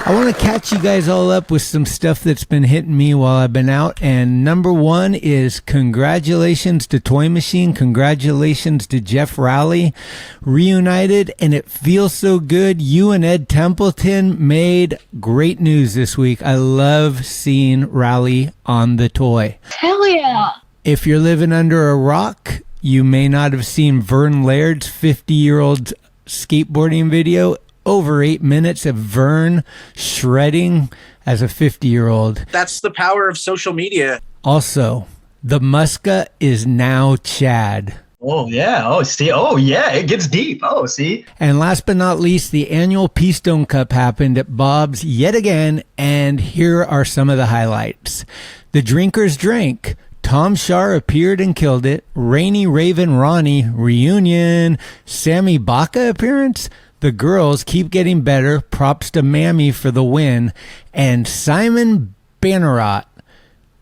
I want to catch you guys all up with some stuff that's been hitting me while I've been out. And number one is congratulations to Toy Machine. Congratulations to Jeff Rowley. Reunited, and it feels so good. You and Ed Templeton made great news this week. I love seeing Rowley on the toy. Hell yeah. If you're living under a rock, you may not have seen Vern Laird's 50-year-old skateboarding video. Over 8 minutes of Vern shredding as a 50-year-old. That's the power of social media. Also, the Muska is now Chad. Oh, yeah. Oh, see. Oh, yeah. It gets deep. Oh, see. And last but not least, the annual Peastone Cup happened at Bob's yet again. And here are some of the highlights. The drinkers drank. Tom Shar appeared and killed it. Rainy Raven Ronnie reunion. Sammy Baca appearance. The girls keep getting better. Props to Mammy for the win. And Simon Bannerot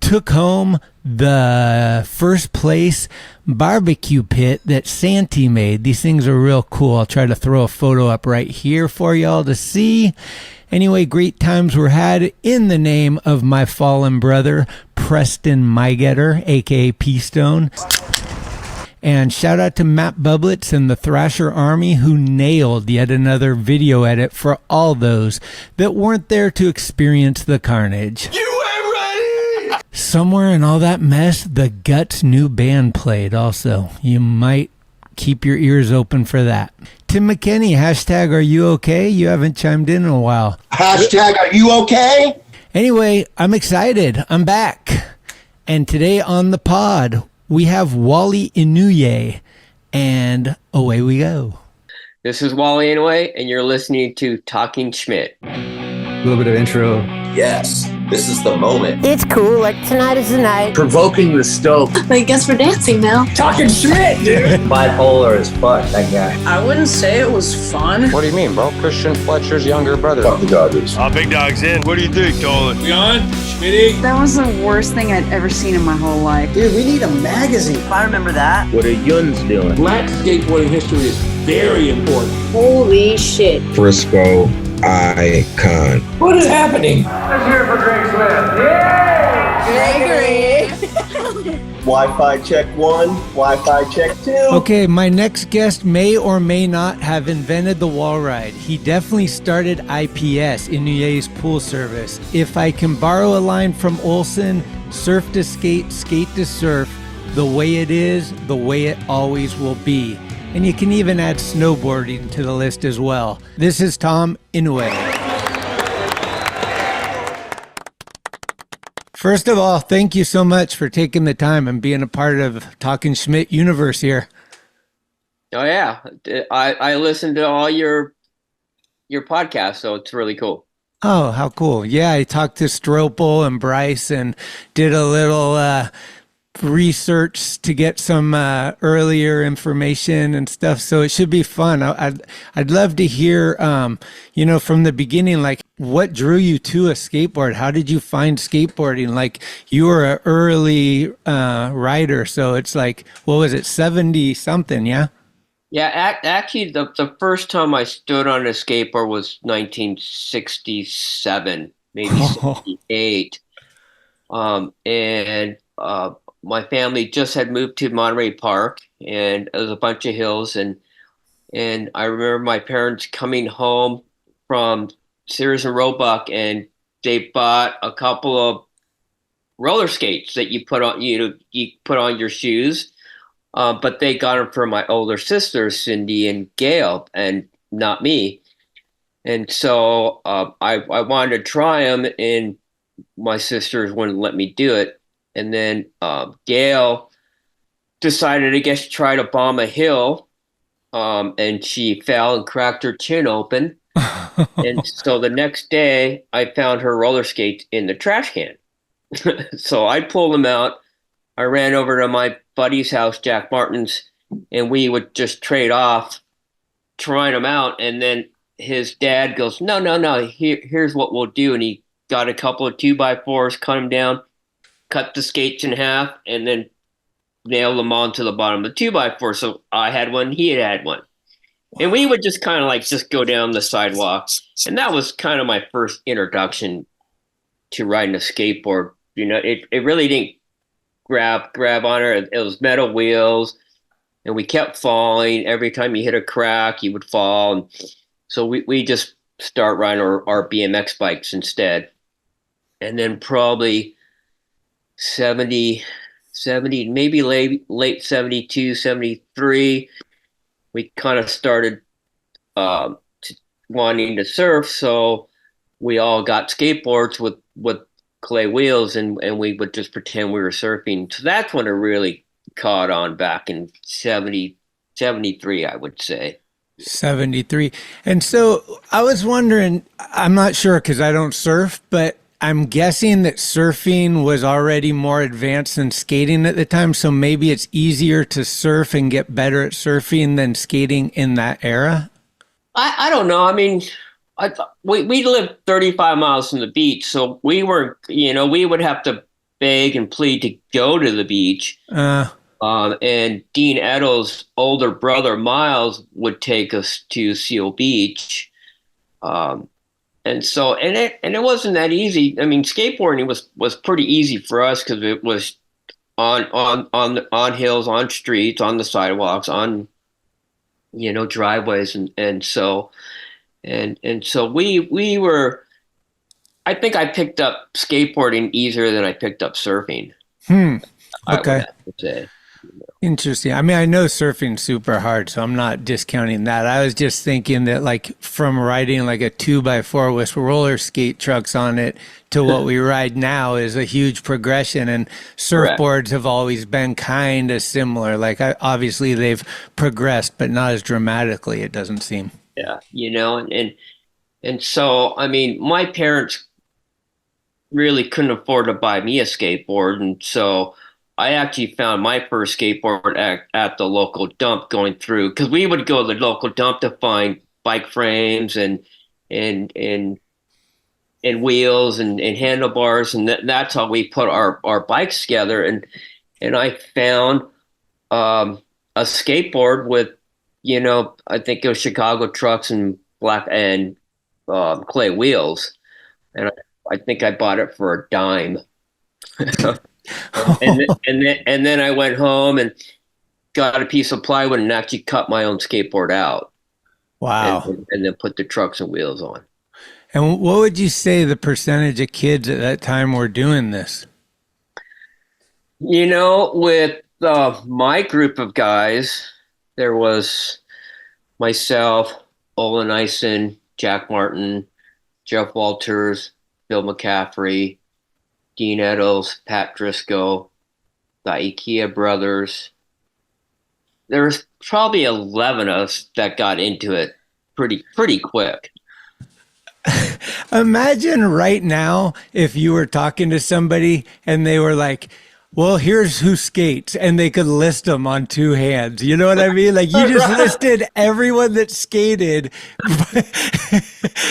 took home the first place barbecue pit that Santee made. These things are real cool. I'll try to throw a photo up right here for y'all to see. Anyway, great times were had in the name of my fallen brother, Preston Mygetter, a.k.a. Peastone. And shout out to Matt Bublitz and the Thrasher Army, who nailed yet another video edit for all those that weren't there to experience the carnage. You ain't ready! Somewhere in all that mess, the Guts new band played also. You might keep your ears open for that. Tim McKinney, hashtag are you okay? You haven't chimed in a while. Hashtag are you okay? Anyway, I'm excited. I'm back. And today on the pod, we have Wally Inouye, and away we go. This is Wally Inouye, and you're listening to Talkin Schmit. A little bit of intro. Yes, this is the moment. It's cool, like tonight is the night. Provoking the stove. I guess we're dancing now. Talkin Schmit, dude. Bipolar as fuck, that guy. I wouldn't say it was fun. What do you mean, bro? Christian Fletcher's younger brother. Fuck the Dodgers. Big dog's in. What do you think, Dolan? We on? Schmitty? That was the worst thing I'd ever seen in my whole life. Dude, we need a magazine. I remember that. What are Yuns doing? Black skateboarding history is very important. Holy shit. Frisco icon. What is happening? Let's hear it for Greg Smith. Yay! Gregory. Wi-Fi check 1, Wi-Fi check 2. Okay, my next guest may or may not have invented the wall ride. He definitely started IPS, Inouye's Pool Service. If I can borrow a line from Olsen, surf to skate, skate to surf, the way it is, the way it always will be. And you can even add snowboarding to the list as well. This is Tom Inouye. First of all, thank you so much for taking the time and being a part of Talkin Schmit universe here. Oh yeah, I listened to all your podcasts, so it's really cool. Oh, how cool. Yeah, I talked to Strople and Bryce and did a little research to get some earlier information and stuff, so it should be fun. I'd love to hear from the beginning, like, what drew you to a skateboard? How did you find skateboarding? Like, you were an early rider, so it's like, what was it, 70 something? Yeah Actually, the first time I stood on a skateboard was 1967, maybe 68. My family just had moved to Monterey Park, and it was a bunch of hills, and I remember my parents coming home from Sears and Roebuck, and they bought a couple of roller skates that you put on you put on your shoes, but they got them for my older sisters, Cindy and Gail, and not me. And so I wanted to try them, and my sisters wouldn't let me do it. And then Gail decided, I guess, to try to bomb a hill, and she fell and cracked her chin open. And so the next day, I found her roller skates in the trash can. So I pulled them out. I ran over to my buddy's house, Jack Martin's, and we would just trade off trying them out. And then his dad goes, no, here's what we'll do. And he got a couple of 2x4s, cut them down, cut the skates in half, and then nailed them onto the bottom of the 2x4. So I had one, he had one. And we would just kind of like just go down the sidewalk. And that was kind of my first introduction to riding a skateboard. You know, it really didn't grab on it. It was metal wheels, and we kept falling. Every time you hit a crack, you would fall. And so we just start riding our BMX bikes instead. And then probably 70, maybe late 72, 73, we kind of started wanting to surf. So we all got skateboards with clay wheels, and we would just pretend we were surfing. So that's when it really caught on back in 73, I would say. 73. And so I was wondering, I'm not sure because I don't surf, but I'm guessing that surfing was already more advanced than skating at the time. So maybe it's easier to surf and get better at surfing than skating in that era. I don't know. I mean, we lived 35 miles from the beach, so we were, we would have to beg and plead to go to the beach. And Dean Eddle's older brother, Miles, would take us to Seal Beach. And so, and it wasn't that easy. I mean, skateboarding was pretty easy for us because it was on hills, on streets, on the sidewalks, on, driveways. And so we were, I think I picked up skateboarding easier than I picked up surfing. Okay. I would have to say. Interesting. I mean, I know surfing's super hard, so I'm not discounting that. I was just thinking that, like, from riding like a 2x4 with roller skate trucks on it to what we ride now is a huge progression. And surfboards have always been kind of similar. Like, obviously they've progressed, but not as dramatically, it doesn't seem. Yeah, and so, I mean, my parents really couldn't afford to buy me a skateboard, and so I actually found my first skateboard at the local dump going through, because we would go to the local dump to find bike frames and wheels and handlebars, and that's how we put our bikes together. And I found a skateboard with, I think it was Chicago trucks and black and clay wheels, and I think I bought it for a dime. and then I went home and got a piece of plywood and actually cut my own skateboard out. Wow. And then put the trucks and wheels on. And what would you say the percentage of kids at that time were doing this? With my group of guys, there was myself, Olin Eisen, Jack Martin, Jeff Walters, Bill McCaffrey, Dean Eddles, Pat Driscoll, the IKEA brothers. There was probably 11 of us that got into it pretty quick. Imagine right now if you were talking to somebody and they were like, well, here's who skates, and they could list them on two hands. You know what I mean? Like, you just listed everyone that skated.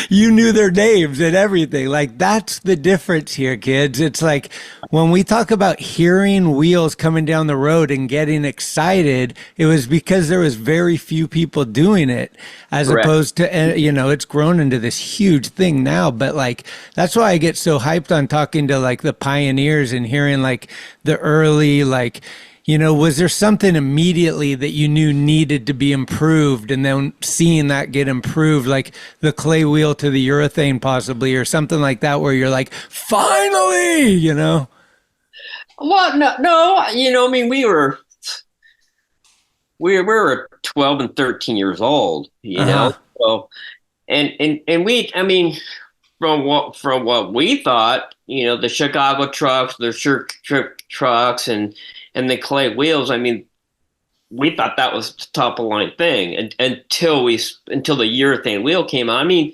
You knew their names and everything. Like, that's the difference here, kids. It's like when we talk about hearing wheels coming down the road and getting excited, it was because there was very few people doing it, as opposed to, it's grown into this huge thing now. But like, that's why I get so hyped on talking to like the pioneers and hearing like the early, like, was there something immediately that you knew needed to be improved, and then seeing that get improved, like the clay wheel to the urethane possibly, or something like that, where you're like, finally, Well, no, I mean, we were 12 and 13 years old, so, and we, I mean, from what we thought, the Chicago trucks, the shirt trucks, and the clay wheels, I mean, we thought that was the top of the line thing until the urethane wheel came out. I mean,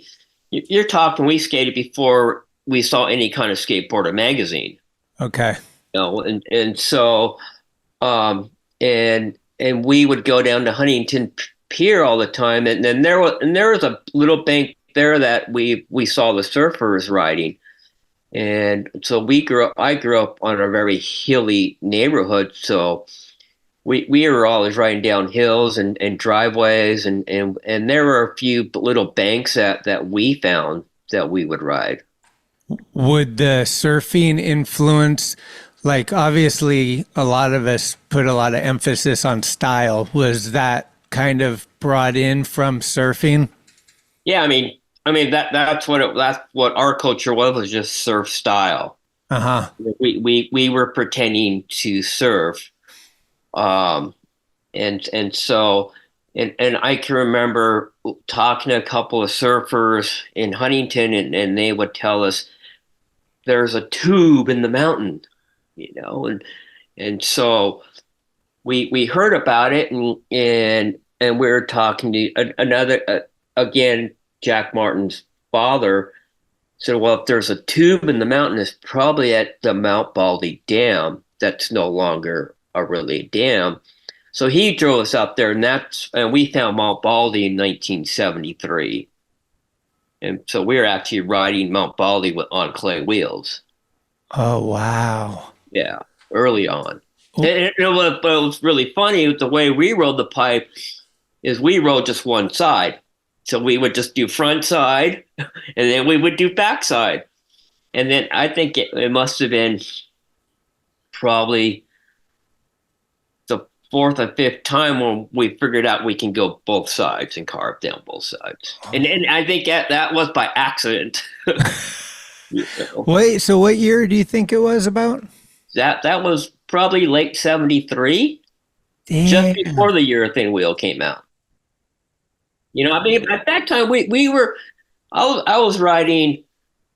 you're talking, we skated before we saw any kind of skateboarder magazine. Okay. And so, and we would go down to Huntington Pier all the time, and then there was a little bank there that we saw the surfers riding. And so I grew up on a very hilly neighborhood. So we were always riding down hills and driveways, and there were a few little banks that we found that we would ride. Would the surfing influence, like obviously a lot of us put a lot of emphasis on style. Was that kind of brought in from surfing? Yeah, I mean that's what our culture was just surf style. Uh-huh. We were pretending to surf. And so I can remember talking to a couple of surfers in Huntington, and they would tell us there's a tube in the mountain, and so we heard about it, and we were talking to another again, Jack Martin's father said, well, if there's a tube in the mountain, it's probably at the Mount Baldy Dam. That's no longer a really dam. So he drove us up there, and we found Mount Baldy in 1973. And so we were actually riding Mount Baldy on clay wheels. Oh, wow. Yeah, early on. And what was really funny, the way we rode the pipe is we rode just one side. So we would just do front side, and then we would do back side. And then I think it must have been probably the fourth or fifth time when we figured out we can go both sides and carve down both sides. And I think that was by accident. Wait, so what year do you think it was about? That was probably late 73, just before the urethane wheel came out. I mean, at that time we were, I was riding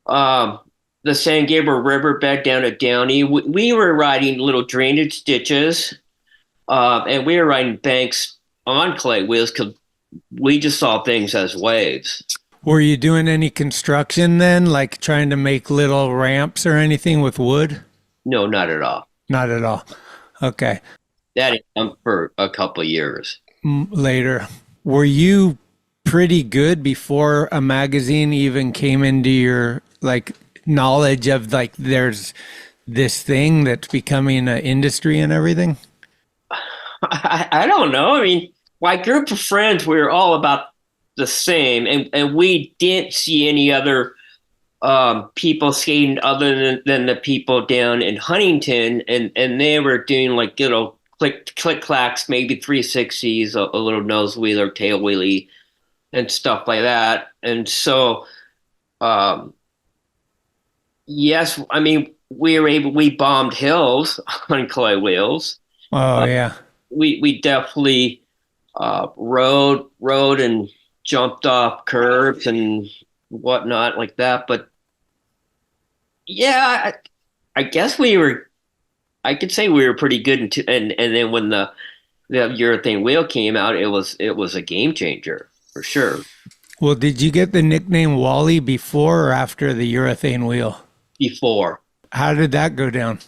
the San Gabriel Riverbed down at Downey. We were riding little drainage ditches, and we were riding banks on clay wheels because we just saw things as waves. Were you doing any construction then, like trying to make little ramps or anything with wood? No, not at all. Not at all. Okay. That for a couple of years. Later. Were you pretty good before a magazine even came into your knowledge of there's this thing that's becoming an industry and everything? I don't know. I mean, my group of friends, we were all about the same, and we didn't see any other people skating other than the people down in Huntington, and they were doing little click clacks, maybe 360s, a little nose wheeler, tail wheelie, and stuff like that. And so, yes, I mean, we bombed hills on clay wheels. Oh, yeah. We definitely rode and jumped off curbs and whatnot like that. But yeah, I guess I could say we were pretty good. And then when the urethane wheel came out, it was a game changer for sure. Well, did you get the nickname Wally before or after the urethane wheel? Before. How did that go down?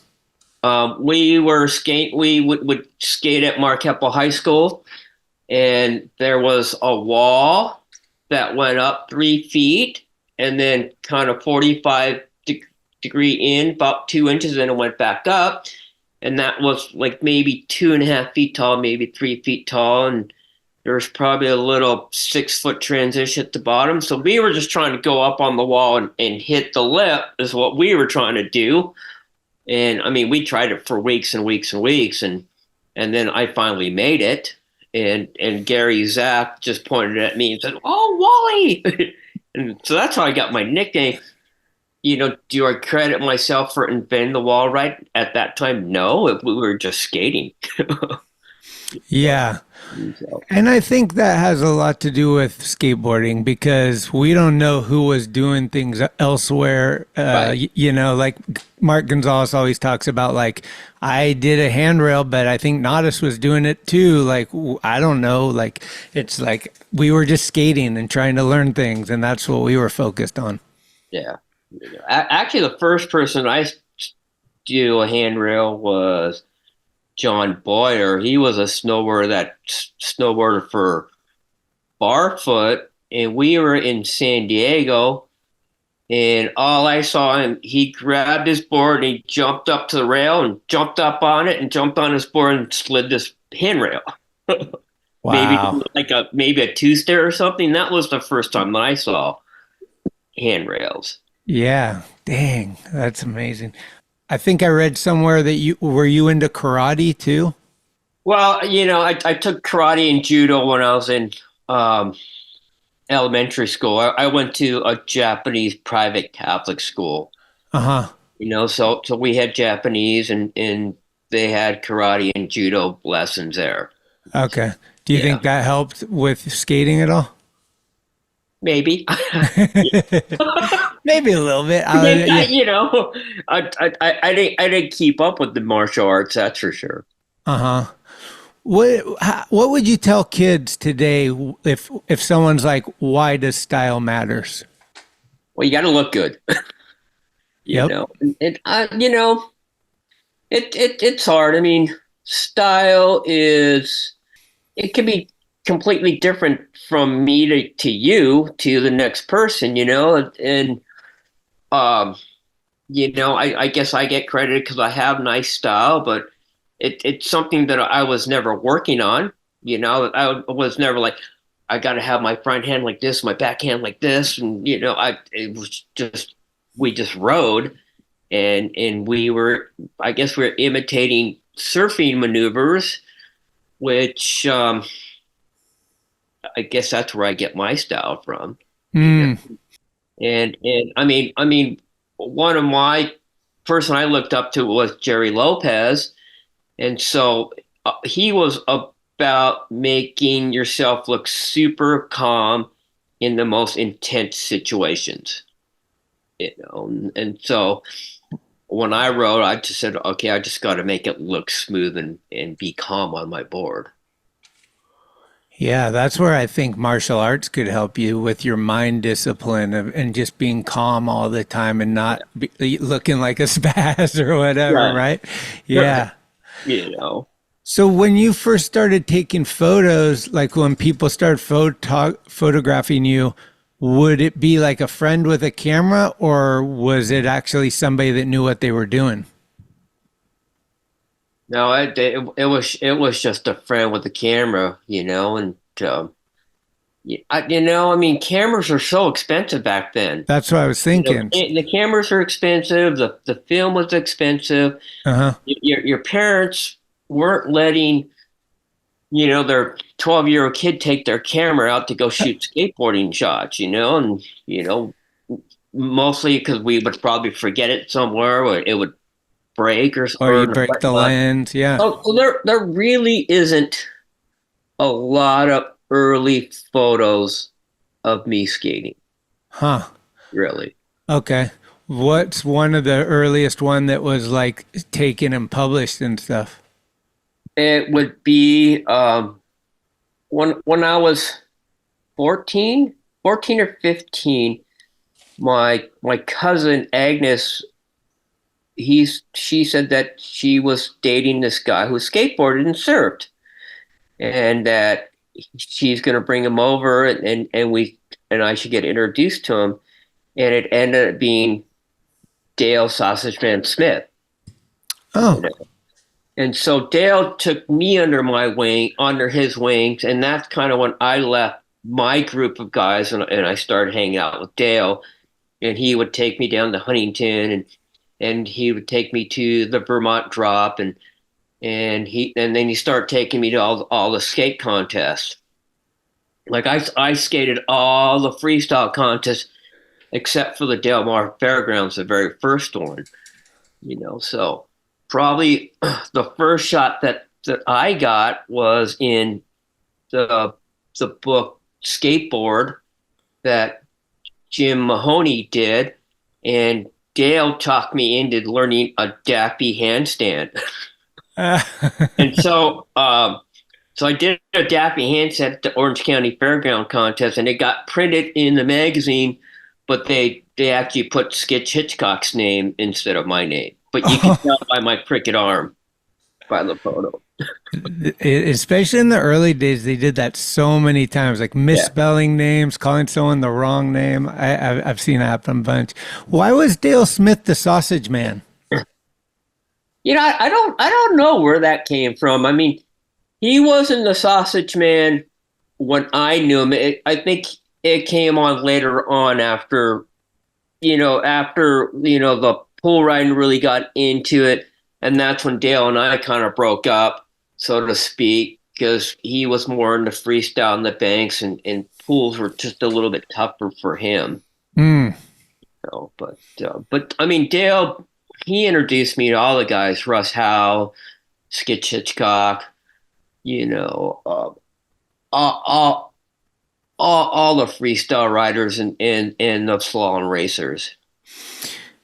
We would skate at Marquette High School, and there was a wall that went up 3 feet and then kind of 45 degree in, about 2 inches, and it went back up. And that was maybe 2.5 feet tall, maybe 3 feet tall. And there was probably a little 6-foot transition at the bottom. So we were just trying to go up on the wall and hit the lip is what we were trying to do. And I mean, we tried it for weeks and weeks and weeks. And then I finally made it. And Gary Zach just pointed at me and said, "Oh, Wally." And so that's how I got my nickname. Do I credit myself for inventing the wall ride at that time? No, we were just skating. Yeah. And I think that has a lot to do with skateboarding because we don't know who was doing things elsewhere. Right. Like Mark Gonzalez always talks about, I did a handrail, but I think Nadas was doing it too. I don't know. It's we were just skating and trying to learn things, and that's what we were focused on. Yeah. Actually, the first person I do a handrail was John Boyer. He was a snowboarder for Barfoot, and we were in San Diego, And all I saw him, he grabbed his board and he jumped up to the rail and jumped up on it and jumped on his board and slid this handrail. Wow. maybe a two-stair or something. That was the first time that I saw handrails. Yeah. Dang. That's amazing. I think I read somewhere that you were into karate too? Well, I took karate and judo when I was in elementary school. I went to a Japanese private Catholic school. Uh-huh. So we had Japanese and they had karate and judo lessons there. Okay. Do you think that helped with skating at all? Maybe. Maybe a little bit. I didn't keep up with the martial arts, that's for sure. Uh-huh. What would you tell kids today if someone's like, why does style matters? Well, you got to look good. Yep. It's hard. I mean, style it can be completely different from me to you to the next person, and I guess I get credited because I have nice style, but it's something that I was never working on. I was never like, I got to have my front hand like this, my back hand like this, and it was just, we just rode, and we were imitating surfing maneuvers, which I guess that's where I get my style from. And I mean, one of my person I looked up to was Jerry Lopez. And so he was about making yourself look super calm in the most intense situations, And so when I rode, I just said, okay, I just got to make it look smooth and be calm on my board. Yeah, that's where I think martial arts could help you with your mind discipline and just being calm all the time and not looking like a spaz or whatever, right? Yeah. So when you first started taking photos, like when people started photographing you, would it be like a friend with a camera, or was it actually somebody that knew what they were doing? No, it was just a friend with a camera, and I mean, cameras are so expensive back then. That's what I was thinking. The cameras are expensive. The film was expensive. Uh-huh. Your parents weren't letting, their 12-year-old kid take their camera out to go shoot skateboarding shots, and mostly because we would probably forget it somewhere, or it would break or you break the lens. Yeah. So there really isn't a lot of early photos of me skating. Huh. Really. Okay. What's one of the earliest one that was like taken and published and stuff? It would be when I was 14 or 15, my cousin Agnes, she said that she was dating this guy who skateboarded and surfed, and that she's going to bring him over and I should get introduced to him. And it ended up being Dale Sausage Man Smith. Oh. And so Dale took me under his wings. And that's kind of when I left my group of guys and I started hanging out with Dale. And he would take me down to Huntington and he would take me to the Vermont Drop and then he started taking me to all the skate contests. Like I skated all the freestyle contests except for the Del Mar Fairgrounds, the very first one. So probably the first shot that I got was in the book Skateboard that Jim Mahoney did, and Dale talked me into learning a dappy handstand. And so I did a dappy handstand at the Orange County Fairground contest, and it got printed in the magazine, but they actually put Skitch Hitchcock's name instead of my name. But you can tell by my crooked arm. by the photo. Especially in the early days, they did that so many times, like misspelling names, calling someone the wrong name. I've seen it happen a bunch. Why was Dale Smith the sausage man? You know, I don't know where that came from. I mean, he wasn't the sausage man when I knew him. I think it came on later on after the pool riding really got into it, and that's when Dale and I kind of broke up, so to speak, because he was more into freestyle in the banks, and pools were just a little bit tougher for him. But I mean, Dale, he introduced me to all the guys, Russ Howe, Skitch Hitchcock, all the freestyle riders and the slalom racers.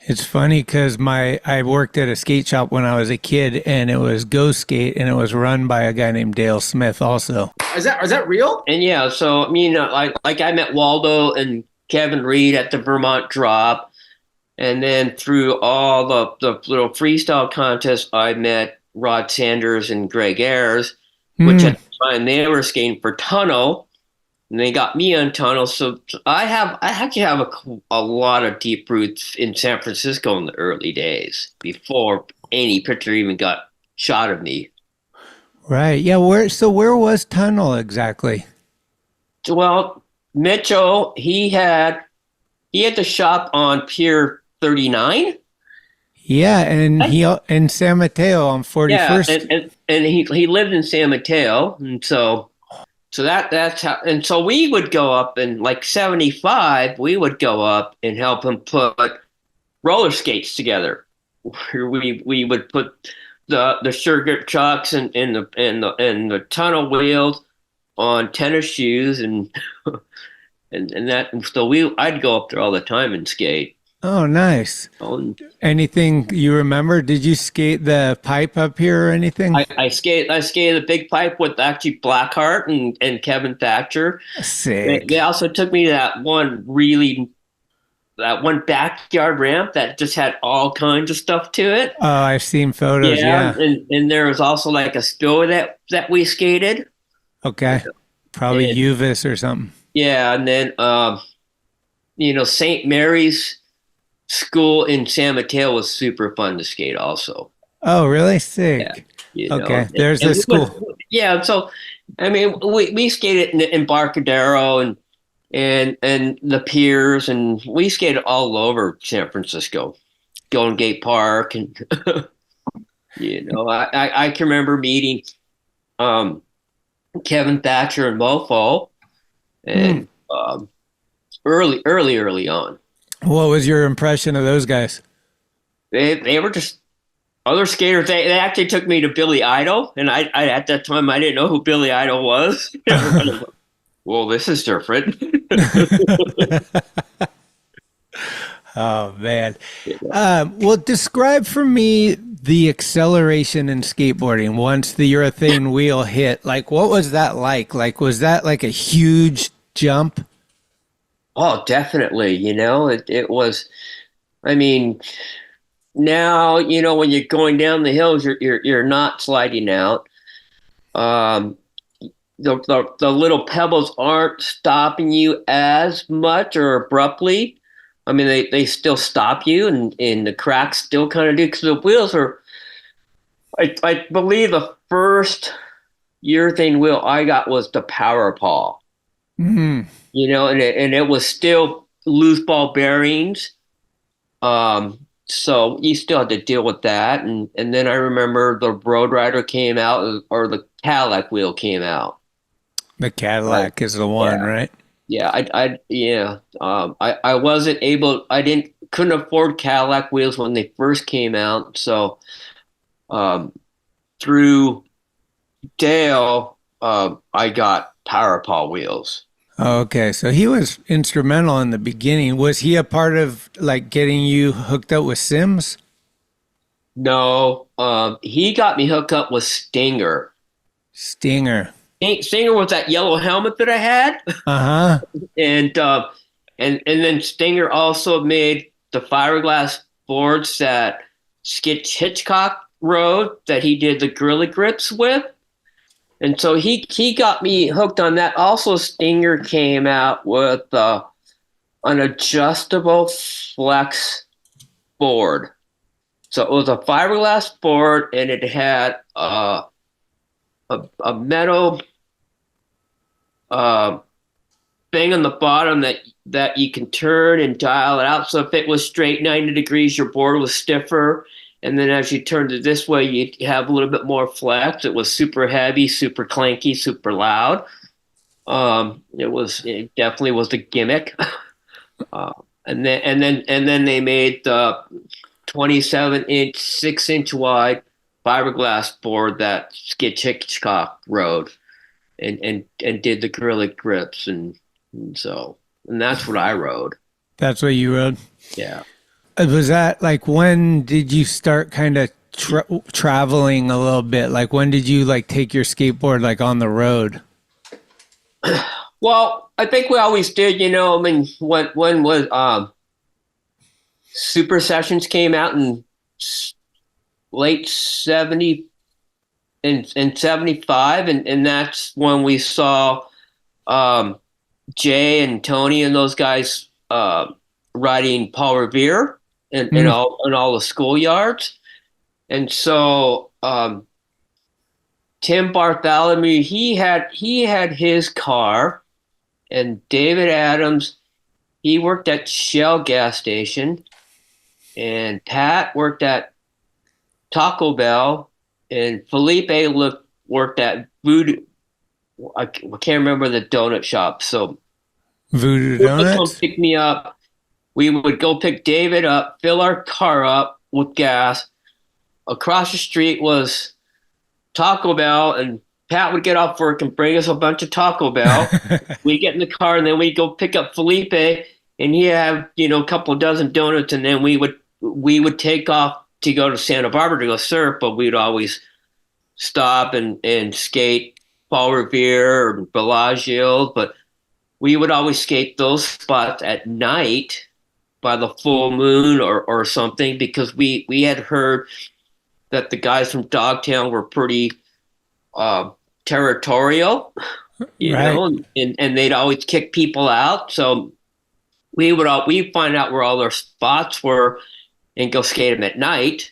It's funny because I worked at a skate shop when I was a kid, and it was Go Skate, and it was run by a guy named Dale Smith also. Is that real? And yeah, so I mean, like I met Waldo and Kevin Reed at the Vermont Drop, and then through all the little freestyle contests, I met Rod Sanders and Greg Ayers, which at the time they were skating for Tunnel. And they got me on Tunnel, so I actually have a lot of deep roots in San Francisco in the early days before any picture even got shot of me. Right. Yeah. Where was Tunnel exactly? Well, Mitchell, he had the shop on Pier 39. Yeah, and he in San Mateo on 41st. Yeah, and he lived in San Mateo, and so that's how, and so we would go up in like 75, we would go up and help him put roller skates together. We would put the sugar chucks and the tunnel wheels on tennis shoes and that, and so I'd go up there all the time and skate. Oh, nice. Anything you remember? Did you skate the pipe up here or anything? I skated the big pipe with actually Blackheart and Kevin Thatcher. Sick. They also took me to that one backyard ramp that just had all kinds of stuff to it. Oh, I've seen photos. Yeah. And there was also like a spillway that we skated. Okay. Probably Uvis or something. Yeah, and then St. Mary's School in San Mateo was super fun to skate also. Oh, really? Sick. Yeah, okay, there's the school. So I mean, we skated in Embarcadero and the piers, and we skated all over San Francisco, Golden Gate Park, and I can remember meeting Kevin Thatcher and Mofo, and early on. What was your impression of those guys? They were just other skaters. They actually took me to Billy Idol, and I at that time I didn't know who Billy Idol was. Well, this is different. Oh man. Well, describe for me the acceleration in skateboarding once the urethane wheel hit. Like, what was that like? Like, was that like a huge jump? Oh, definitely. It was. I mean, now when you're going down the hills, you're not sliding out. The little pebbles aren't stopping you as much or abruptly. I mean, they still stop you, and the cracks still kind of do, because the wheels are. I believe the first urethane wheel I got was the Power Paw. Mm-hmm. And it was still loose ball bearings. So you still had to deal with that. And then I remember the Road Rider came out, or the Cadillac wheel came out. The Cadillac is the one, right? Yeah. I wasn't able, couldn't afford Cadillac wheels when they first came out. So, through Dale, I got Power Paw wheels. Okay, so he was instrumental in the beginning. Was he a part of like getting you hooked up with Sims? No, he got me hooked up with Stinger. Stinger was that yellow helmet that I had. Uh-huh. And then Stinger also made the fiberglass boards that Skitch Hitchcock rode that he did the Gorilla Grips with. And so he got me hooked on that. Also, Stinger came out with an adjustable flex board. So it was a fiberglass board, and it had a metal thing on the bottom that you can turn and dial it out. So if it was straight 90 degrees, your board was stiffer. And then as you turned it this way, you have a little bit more flex. It was super heavy, super clanky, super loud. It definitely was a gimmick. And then they made the 27-inch, 6-inch wide fiberglass board that Skid Hitchcock rode and did the Gorilla Grips and that's what I rode. That's what you rode? Yeah. Was that like, when did you start kind of traveling a little bit? Like, when did you like take your skateboard like on the road? Well, I think we always did, I mean, when was Super Sessions came out in late 70 and 75, and that's when we saw Jay and Tony and those guys riding Paul Revere in all the schoolyards. And so Tim Bartholomew, he had his car, and David Adams, he worked at Shell gas station, and Pat worked at Taco Bell, and Felipe worked at Voodoo. I can't remember the donut shop. So Voodoo Donuts? Pick me up. We would go pick David up, fill our car up with gas. Across the street was Taco Bell, and Pat would get off work and bring us a bunch of Taco Bell. We'd get in the car, and then we'd go pick up Felipe, and he'd have, a couple dozen donuts, and then we would take off to go to Santa Barbara to go surf, but we'd always stop and skate Paul Revere or Bellagio, but we would always skate those spots at night by the full moon or something, because we had heard that the guys from Dogtown were pretty territorial, you know, and they'd always kick people out. So we'd find out where all their spots were and go skate them at night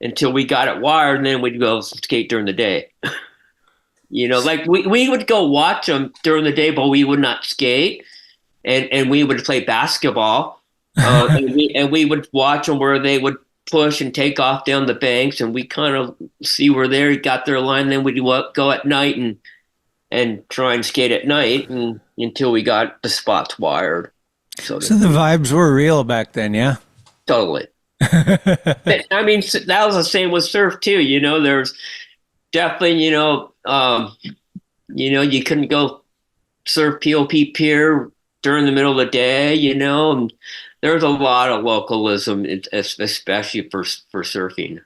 until we got it wired, and then we'd go skate during the day. Like we would go watch them during the day, but we would not skate, and we would play basketball, and we would watch them where they would push and take off down the banks, and we kind of see where they got their line. Then we'd go at night and try and skate at night until we got the spots wired. So the vibes were real back then, yeah? Totally. I mean, that was the same with surf too. There's definitely, you couldn't go surf POP Pier during the middle of the day, and there's a lot of localism, especially for surfing.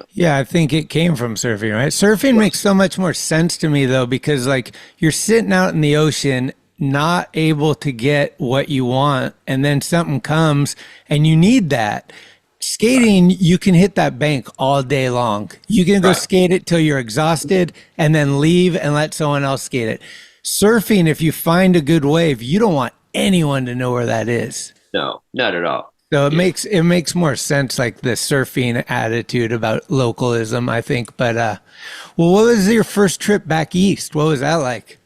Yeah, I think it came from surfing, right? Surfing makes so much more sense to me, though, because like you're sitting out in the ocean, not able to get what you want, and then something comes and you need that. Skating, you can hit that bank all day long. You can go skate it till you're exhausted and then leave and let someone else skate it. Surfing, if you find a good wave, you don't want anyone to know where that is. No, not at all. So it makes more sense, like the surfing attitude about localism, I think. But well, what was your first trip back east? What was that like?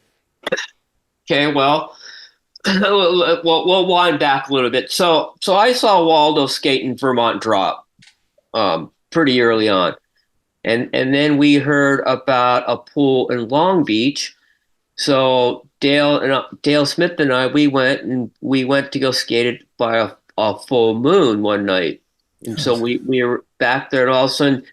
Okay, well, we'll wind back a little bit. So I saw Waldo skating Vermont Drop pretty early on. And then we heard about a pool in Long Beach. So Dale Smith and I, we went to go skate it by a full moon one night. And so we were back there, and all of a sudden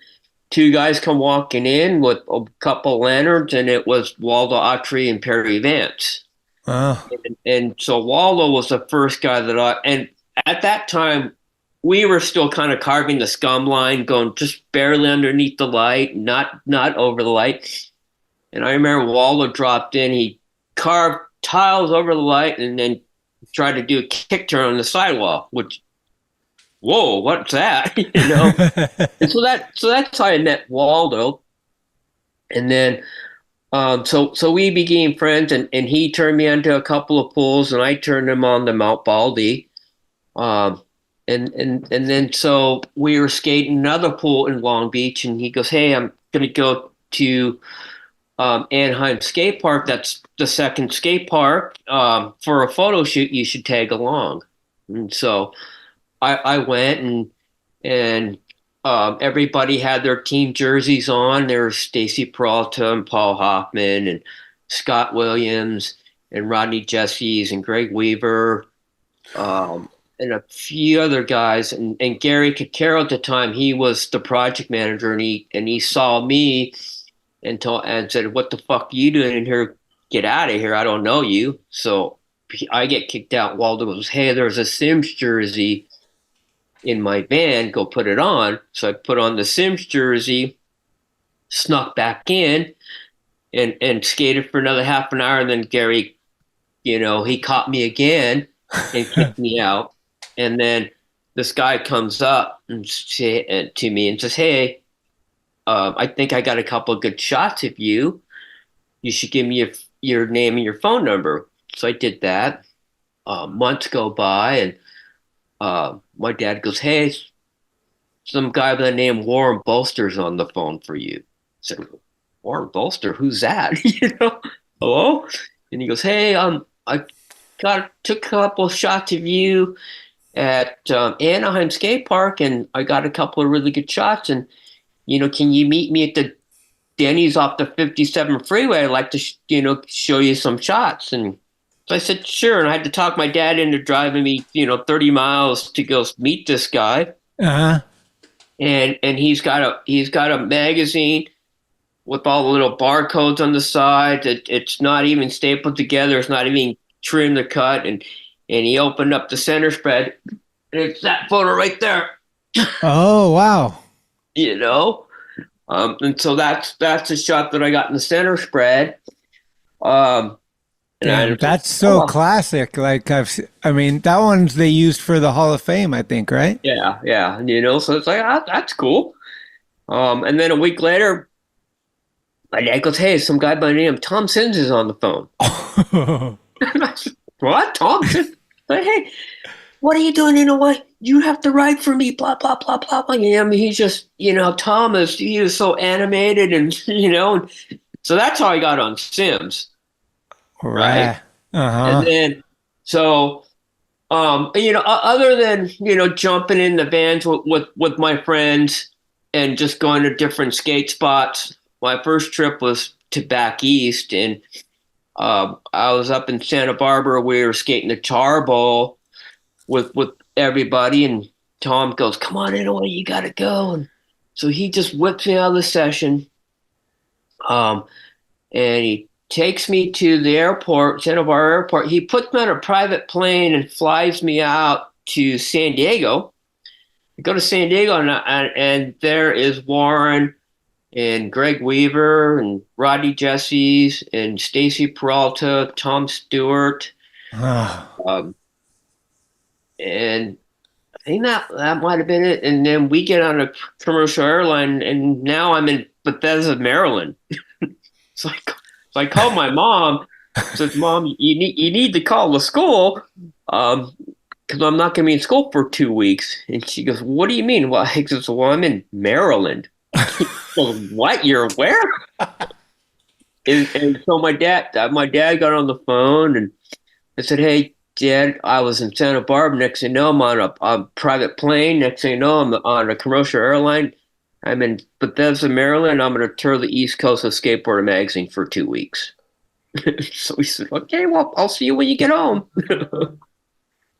2 guys come walking in with a couple lanterns, and it was Waldo Autry and Perry Vance. Oh. And so Waldo was the first guy and at that time we were still kind of carving the scum line, going just barely underneath the light, not over the light. And I remember Waldo dropped in, he carved tiles over the light and then tried to do a kick turn on the sidewall, which whoa, what's that? And so that's how I met Waldo. And then so we became friends, and he turned me onto a couple of pools, and I turned him on to Mount Baldy. And then so we were skating another pool in Long Beach, and he goes, "Hey, I'm gonna go to Anaheim Skate Park. That's the second skate park. For a photo shoot, you should tag along." And so I went, and everybody had their team jerseys on. There was Stacy Peralta and Paul Hoffman and Scott Williams and Rodney Jesses and Greg Weaver, and a few other guys. And Gary Cacaro at the time, he was the project manager, and he saw me and said, "What the fuck are you doing in here? Get out of here. I don't know you." So I get kicked out. Waldo goes, "Hey, there's a Sims jersey in my van, go put it on." So I put on the Sims jersey, snuck back in, and skated for another half an hour. And then Gary, he caught me again and kicked me out. And then this guy comes up to me and says, "Hey, I think I got a couple of good shots of you. You should give me your name and your phone number." So I did that. Months go by, and my dad goes, "Hey, some guy by the name Warren Bolster's on the phone for you." I said, "Warren Bolster? Who's that?" Hello? And he goes, "Hey, I took a couple shots of you at Anaheim Skate Park, and I got a couple of really good shots. And can you meet me at the Denny's off the 57 freeway? I'd like to show you some shots." And so I said, "Sure." And I had to talk my dad into driving me, 30 miles to go meet this guy. Uh-huh. And he's got a magazine with all the little barcodes on the side. It's not even stapled together. It's not even trimmed or cut. And he opened up the center spread, and it's that photo right there. Oh, wow. And so that's the shot that I got in the center spread. That's so classic. Like that one's they used for the Hall of Fame, I think, right? Yeah. So it's like, that's cool. And then a week later, my dad goes, "Hey, some guy by the name of Tom Sims is on the phone." And I said, "What? Tom Sims?" Like, "Hey, what are you doing? You have to ride for me, blah, blah, blah, blah, blah." He's just, Thomas, he was so animated, and, so that's how I got on Sims. Right. Uh-huh. And then, so, other than, jumping in the vans with my friends and just going to different skate spots, my first trip was to back east, and I was up in Santa Barbara. We were skating the Char Bowl with everybody, and Tom goes, "Come on, Inouye, you got to go." And so he just whips me out of the session, and he takes me to the airport, Santa Barbara Airport. He puts me on a private plane and flies me out to San Diego. I go to San Diego, and there is Warren and Greg Weaver and Rodney Jesses and Stacy Peralta, Tom Stewart. And I think that might have been it. And then we get on a commercial airline, and now I'm in Bethesda, Maryland. So I called my mom. Said, "Mom, you need to call the school because I'm not going to be in school for 2 weeks." And she goes, "What do you mean?" Well, I said, "Well, I'm in Maryland." Well, what? You're where? and so my dad got on the phone, and I said, "Hey, Dad, I was in Santa Barbara. Next thing you know, I'm on a private plane. Next thing you know, I'm on a commercial airline. I'm in Bethesda, Maryland. I'm going to tour the East Coast of Skateboarder Magazine for 2 weeks." So he said, "Okay, well, I'll see you when you get home."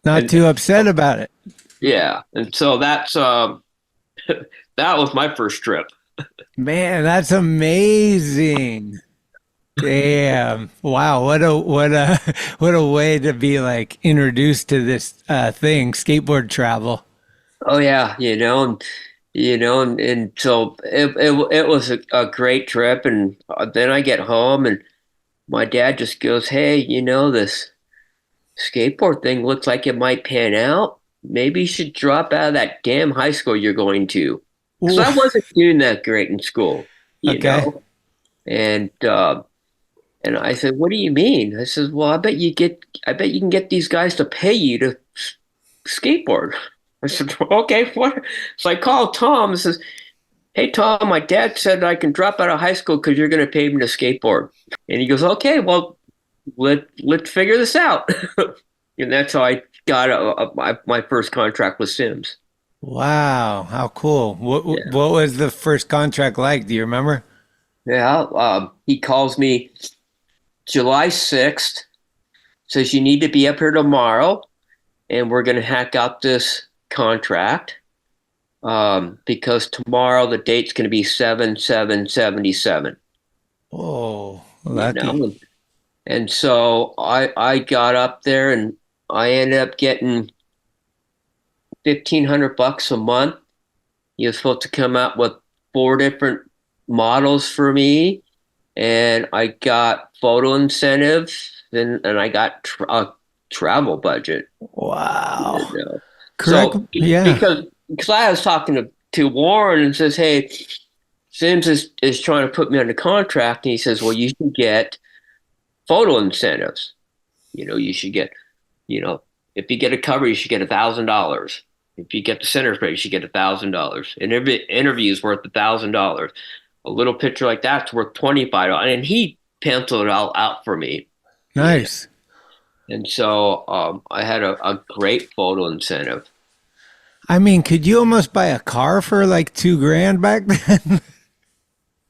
Not too upset about it. Yeah. And so that's that was my first trip. Man, that's amazing. Damn. Wow, what a way to be like introduced to this thing, skateboard travel. Oh yeah, and so it was a great trip. And then I get home, and my dad just goes, "Hey, this skateboard thing looks like it might pan out. maybe you should drop out of that damn high school you're going to. Because Ooh. I wasn't doing that great in school, you Okay. know? And I said, what do you mean? I said, well, I bet you can get these guys to pay you to skateboard. I said, okay, what? So I called Tom and says, hey, Tom, my dad said I can drop out of high school because you're going to pay me to skateboard. And he goes, okay, well, let's figure this out. And that's how I got my first contract with Sims. Wow, how cool. What was the first contract like? Do you remember? Yeah, he calls me July 6th, says you need to be up here tomorrow, and we're going to hack out this contract because tomorrow the date's going to be 7/7/77. Oh, lucky. You know? And so I got up there and I ended up getting $1,500 a month. He was supposed to come out with 4 different models for me, and I got photo incentives, and I got a travel budget. Wow. You know? Correct. So, Yeah. Because I was talking to Warren and says, hey, Sims is trying to put me under contract, and he says, well, you should get photo incentives. You should get, if you get a cover, you should get $1,000. If you get the center spread, you should get $1,000. And every interview is worth $1,000. A little picture like that's worth $25. And he penciled it all out for me. Nice. And so I had a great photo incentive. I mean, could you almost buy a car for like $2,000 back then?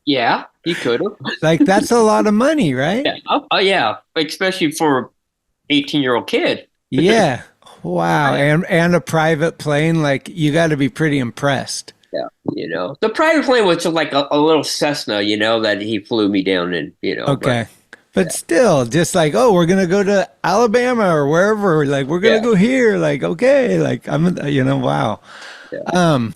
Yeah, you could have. Like, that's a lot of money, right? Yeah. Oh, yeah. Especially for an 18-year-old kid. Yeah. Wow. And a private plane, like, you got to be pretty impressed. Yeah. The private plane was like a little Cessna, that he flew me down in, Okay. But still, just like, oh, we're going to go to Alabama or wherever. Like, we're going to go here. Like, okay. Like, wow. Yeah.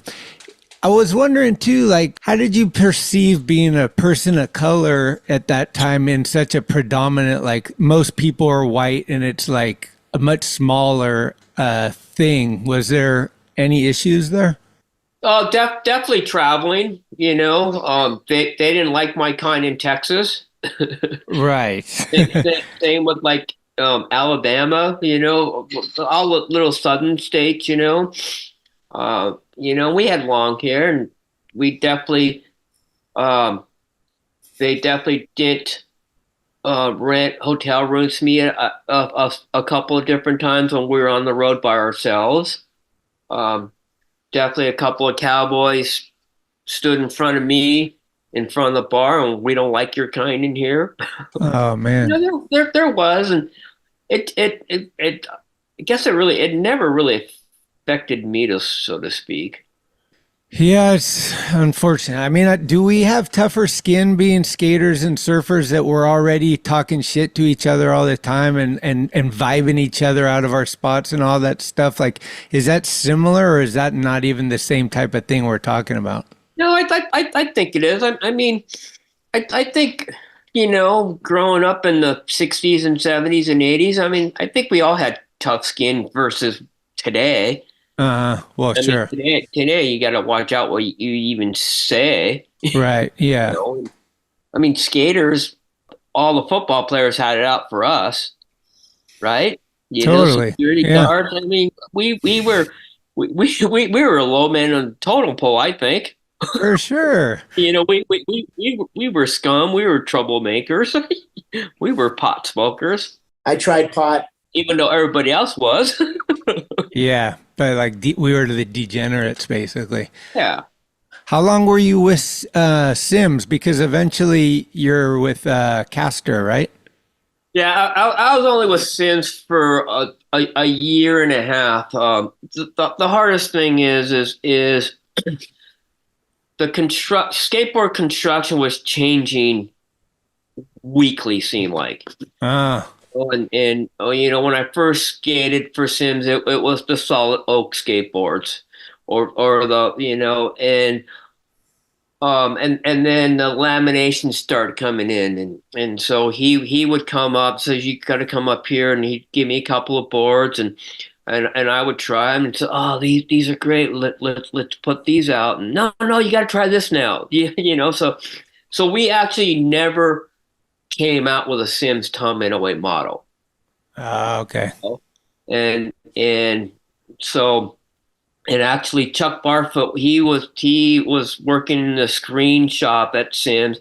I was wondering too, like, how did you perceive being a person of color at that time in such a predominant, like, most people are white and it's like a much smaller thing? Was there any issues there? Oh, definitely traveling, they didn't like my kind in Texas. Right. Same with like Alabama, all the little southern states, we had long hair, and we definitely, they definitely didn't rent hotel rooms to me a couple of different times when we were on the road by ourselves. Definitely a couple of cowboys stood in front of me in front of the bar, and we don't like your kind in here. Oh man. There was, and it I guess it never really affected me, so to speak. Yeah, it's unfortunate. I mean, do we have tougher skin being skaters and surfers that we're already talking shit to each other all the time and vibing each other out of our spots and all that stuff? Like, is that similar, or is that not even the same type of thing we're talking about? No, I think it is. I mean, I think, growing up in the 60s and 70s and 80s, I mean, I think we all had tough skin versus today. Well, sure. Today you got to watch out what you even say. Right. Yeah. I mean, skaters, all the football players had it out for us, right? Totally. Security guards. I mean, we were a low man on the totem pole, I think. For sure. We were scum. We were troublemakers. We were pot smokers. I tried pot, even though everybody else was. Yeah, but like we were the degenerates, basically. Yeah. How long were you with Sims? Because eventually you're with Castor, right? Yeah, I was only with Sims for a year and a half. The hardest thing is the skateboard construction was changing weekly, seemed like. And when I first skated for Sims, it was the solid oak skateboards, or the and then the lamination started coming in, and so he would come up, says you got to come up here, and he'd give me a couple of boards, and and I would try them and say, oh, these are great. Let's put these out. And no, you got to try this now. So we actually never came out with a Sims Tom Inouye model. Okay. And so, and actually Chuck Barfoot, he was working in the screen shop at Sims.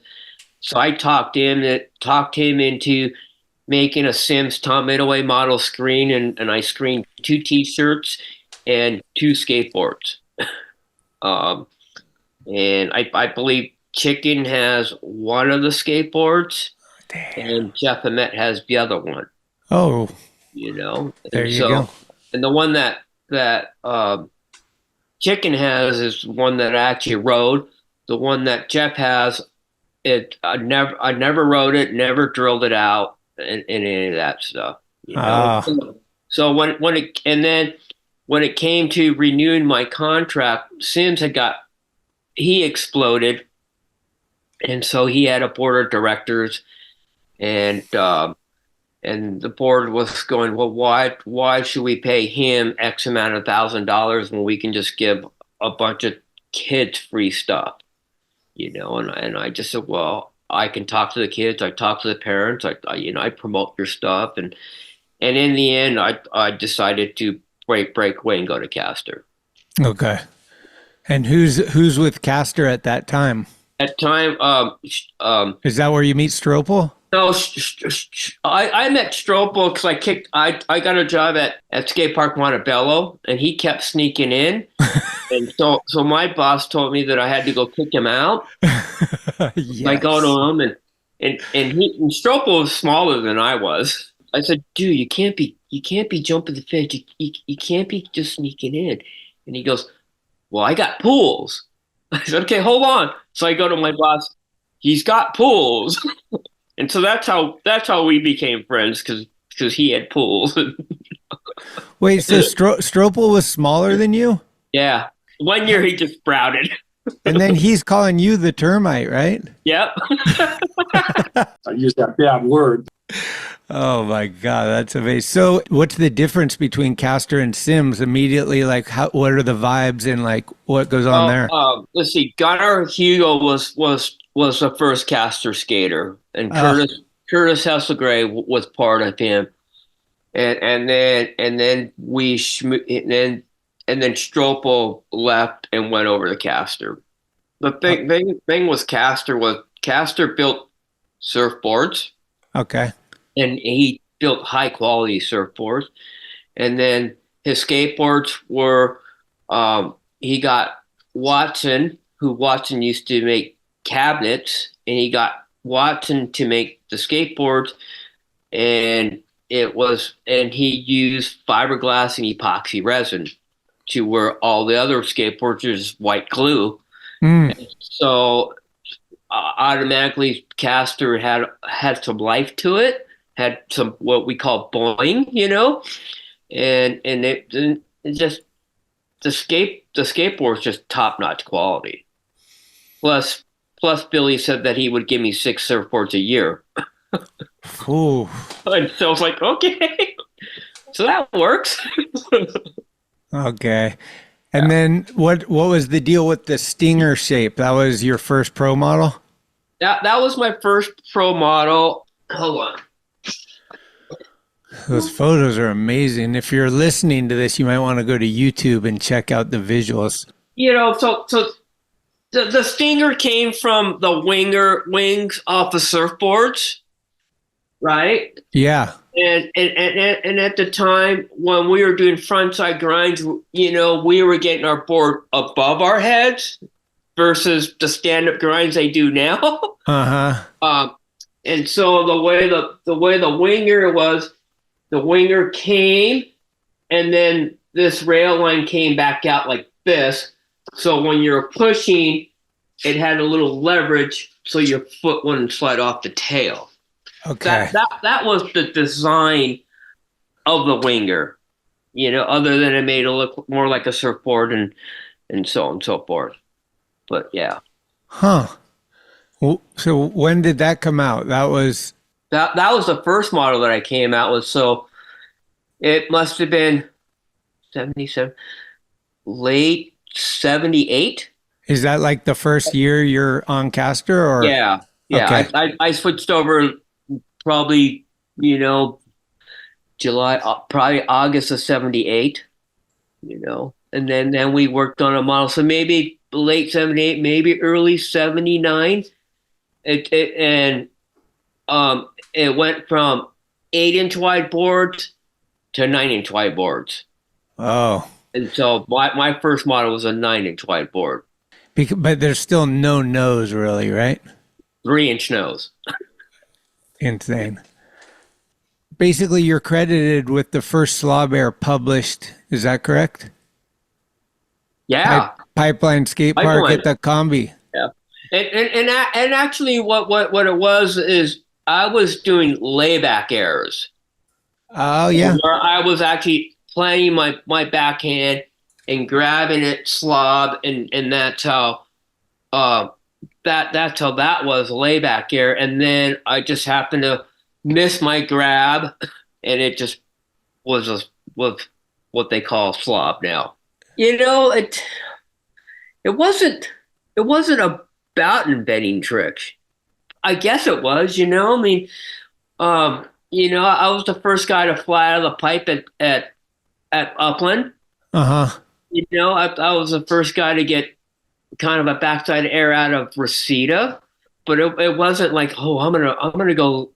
So I talked him into making a Sims Tom Inouye model screen, and I screened 2 T-shirts and 2 skateboards. And I believe Chicken has one of the skateboards. Damn. And Jeff Emmett has the other one. Oh. There you go. And the one that Chicken has is one that I actually rode. The one that Jeff has, I never rode it, never drilled it out, and any of that stuff. So when it came to renewing my contract, Sims he exploded, and so he had a board of directors, and the board was going, well, why should we pay him X amount of $1,000 when we can just give a bunch of kids free stuff? And I just said, well, I can talk to the kids, I talk to the parents, I promote your stuff, and in the end, I decided to break away and go to Caster. Okay. And who's with Caster at that time? At time, is that where you meet Strople? No, I met Strople because I got a job at skate park Montebello, and he kept sneaking in. And so my boss told me that I had to go kick him out. Yes. I go to him, and Strople was smaller than I was. I said, dude, you can't be jumping the fence. You can't be just sneaking in. And he goes, well, I got pools. I said, okay, hold on. So I go to my boss. He's got pools. And so that's how we became friends, because he had pools. Wait, so Strople was smaller than you? Yeah. 1 year he just sprouted. And then he's calling you the termite, right? Yep. I used that bad word. Oh my God, that's amazing. So what's the difference between Caster and Sims immediately? Like, what are the vibes and like what goes on there? Let's see. Gunnar Hugo was the first Caster skater, and Curtis Hesselgray was part of him, and then Strople left and went over to Caster. The thing was Caster built surfboards. Okay. And he built high quality surfboards, and then his skateboards were he got Watson used to make cabinets, and he got Watson to make the skateboards, and he used fiberglass and epoxy resin to where all the other skateboards are just white glue. So automatically Caster had some life to it, had some what we call boing, and it just the skateboard's just top notch quality. Plus Billy said that he would give me 6 surfboards a year. Ooh. And so I was like, okay, so that works. Okay. And then what was the deal with the Stinger shape? That was your first pro model? That was my first pro model. Hold on. Those photos are amazing. If you're listening to this, you might want to go to YouTube and check out the visuals. So the Stinger came from the wings off the surfboards, right? Yeah. And at the time when we were doing frontside grinds, we were getting our board above our heads versus the stand-up grinds they do now. And so the way the winger was, the winger came, and then this rail line came back out like this. So when you're pushing, it had a little leverage, so your foot wouldn't slide off the tail. Okay. That was the design of the winger, other than it made it look more like a surfboard and so on and so forth. But yeah. Huh. Well, so when did that come out? That was the first model that I came out with. So it must have been 77, late 78. Is that like the first year you're on caster, or? Yeah. Okay. I switched over probably, July, probably August of 78, and then we worked on a model. So maybe late 78, maybe early 79. It went from 8-inch wide boards to 9-inch wide boards. Oh. And so my first model was a 9-inch wide board. But there's still no nose, really, right? 3-inch nose. Insane. Basically, you're credited with the first Slob Air published. Is that correct? Yeah. Pipeline skate park at the Combi. Yeah. And actually, what it was is I was doing layback errors. Oh yeah. Where I was actually planning my backhand and grabbing it slob, and that's how that's how that was layback air. And then I just happened to miss my grab, and it just was what they call slob now. It wasn't about inventing tricks. I guess it was, I was the first guy to fly out of the pipe at Upland. Uh-huh. I was the first guy to get kind of a backside air out of Reseda, but it wasn't like, oh, I'm gonna go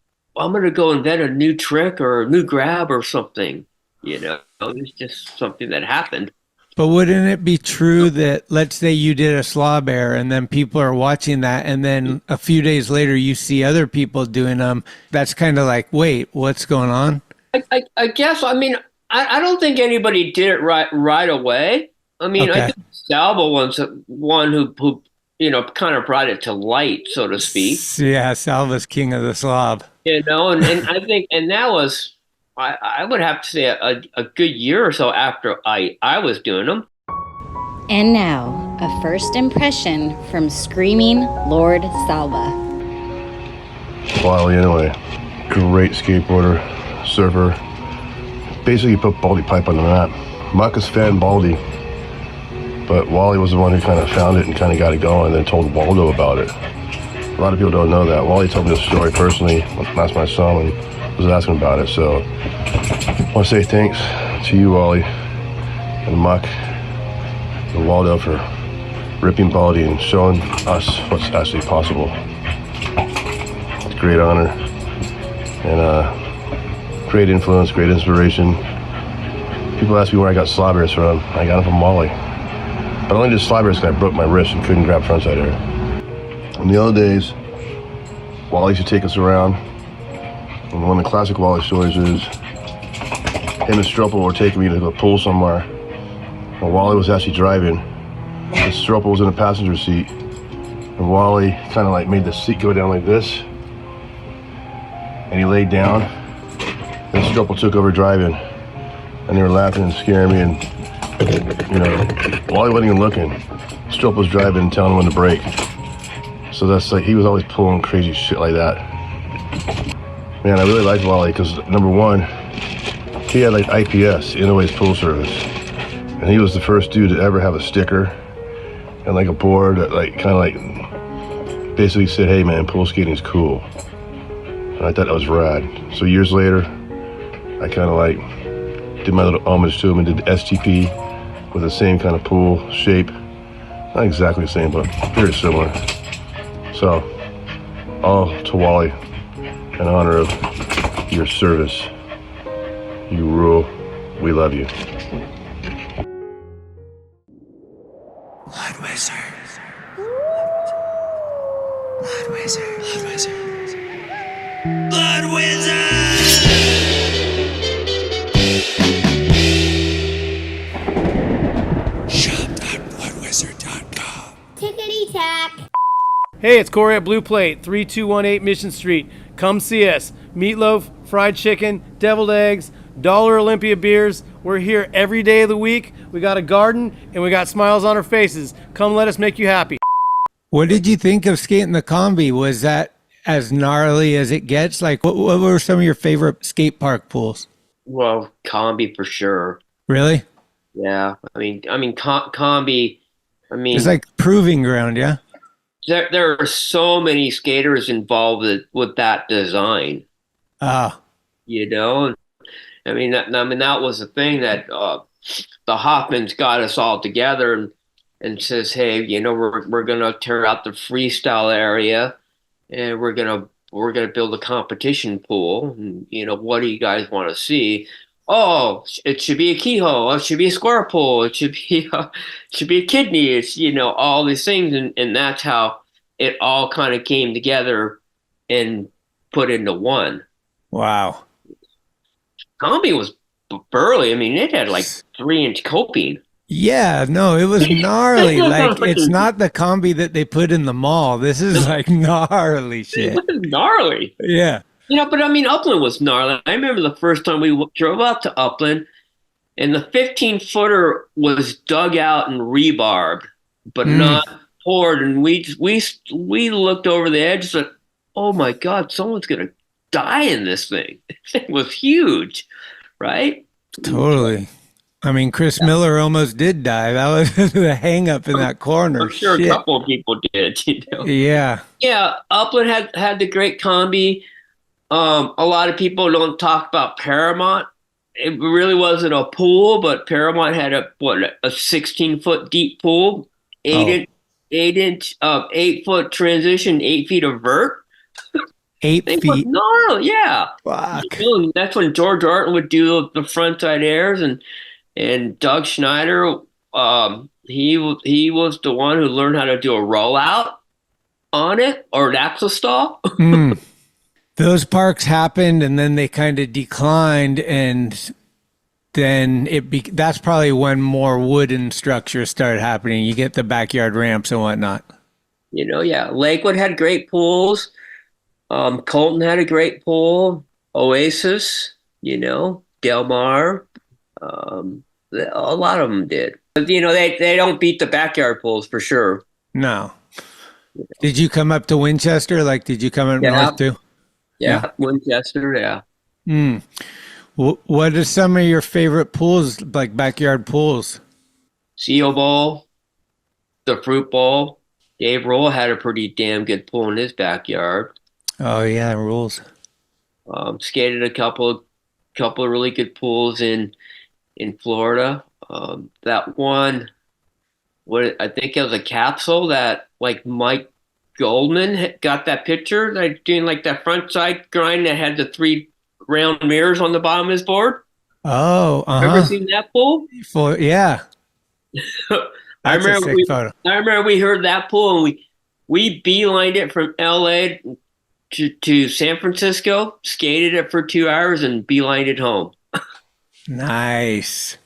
invent a new trick or a new grab or something. It was just something that happened. But wouldn't it be true that, let's say you did a slob air and then people are watching that, and then a few days later you see other people doing them? That's kind of like, wait, what's going on? I guess. I mean, I don't think anybody did it right away. I mean, Okay. I think Salba was one who kind of brought it to light, so to speak. Yeah, Salva's king of the slob. And I think, and that was, I would have to say a good year or so after I was doing them. And now, a first impression from Screaming Lord Salba. Wally, anyway, great skateboarder, surfer. Basically put Baldy pipe on the map. Muckus fan Baldy, but Wally was the one who kind of found it and kind of got it going, and then told Waldo about it. A lot of people don't know that. Wally told me the story personally last time I saw him and was asking about it. So I want to say thanks to you, Wally, and Muck, and Waldo for ripping Baldy and showing us what's actually possible. It's a great honor and great influence, great inspiration. People ask me where I got slob airs from. I got them from Wally. But I only did slob airs because I broke my wrist and couldn't grab frontside air. In the old days, Wally used to take us around. And one of the classic Wally stories is him and Strople were taking me to the pool somewhere. And Wally was actually driving. And Strople was in the passenger seat. And Wally kind of like made the seat go down like this. And he laid down. And Strople took over driving. And they were laughing and scaring me. And, Wally wasn't even looking. Strople was driving and telling him when to brake. So that's like, he was always pulling crazy shit like that. Man, I really liked Wally because, number one, he had like IPS, Inouye Pool Service. And he was the first dude to ever have a sticker and like a board that like kind of like basically said, hey man, pool skating is cool. And I thought that was rad. So years later, I kind of like did my little homage to him and did the STP with the same kind of pool shape. Not exactly the same, but very similar. So, all to Wally, in honor of your service. You rule. We love you. Blood Wizard. Blood Wizard. Blood Wizard. Blood Wizard! Shop.bloodwizard.com. Tickety-tack. Hey, it's Corey at Blue Plate, 3218 Mission Street. Come see us. Meatloaf, fried chicken, deviled eggs, Dollar Olympia beers. We're here every day of the week. We got a garden, and we got smiles on our faces. Come let us make you happy. What did you think of skating the Combi? Was that as gnarly as it gets? Like, what were some of your favorite skate park pools? Well, Combi for sure. Really? Yeah, combi. I mean, It's like proving ground, yeah. there are so many skaters involved with that design. Ah, You know, that was the thing that the Hoffmans got us all together and says, hey, we're gonna tear out the freestyle area, and we're gonna build a competition pool. And what do you guys want to see? Oh, it should be a keyhole. It should be a square pool. It should be a kidney. It's all these things, and that's how it all kind of came together and put into one. wow. Combi was burly. I mean, it had like 3-inch coping. Yeah, no, it was gnarly. Like, it's not the combi that they put in the mall. This is like gnarly shit. It was gnarly. Yeah. But Upland was gnarly. I remember the first time we drove out to Upland, and the 15-footer was dug out and rebarbed, but not poured. And we looked over the edge and said, oh my God, someone's going to die in this thing. It was huge, right? Totally. I mean, Chris Miller almost did die. That was the hang up in that corner. I'm sure Shit. a couple of people did, Yeah. Yeah, Upland had the great combi. A lot of people don't talk about Paramount. It really wasn't a pool, but Paramount had a 16-foot deep pool, 8-foot transition, 8 feet of vert. 8 feet. No, yeah. Fuck. That's when George Arton would do the frontside airs, and Doug Schneider, he was the one who learned how to do a rollout on it, or an axle stall. Those parks happened, and then they kind of declined, and then that's probably when more wooden structures started happening. You get the backyard ramps and whatnot. Yeah. Lakewood had great pools. Colton had a great pool. Oasis, Del Mar. A lot of them did. But, they don't beat the backyard pools for sure. No. Did you come up to Winchester? Like, did you come up north too? Yeah, Winchester, yeah. What are some of your favorite pools, like backyard pools? Seal Bowl, the Fruit Bowl. Dave Roll had a pretty damn good pool in his backyard. Oh yeah, rules. Skated a couple of really good pools in Florida. That one, I think it was a capsule that like Mike Goldman got that picture, like doing like that front side grind that had the 3 round mirrors on the bottom of his board. Oh, Ever seen that pool? Yeah. I remember we heard that pool, and we beelined it from LA to San Francisco, skated it for 2 hours, and beelined it home. Nice.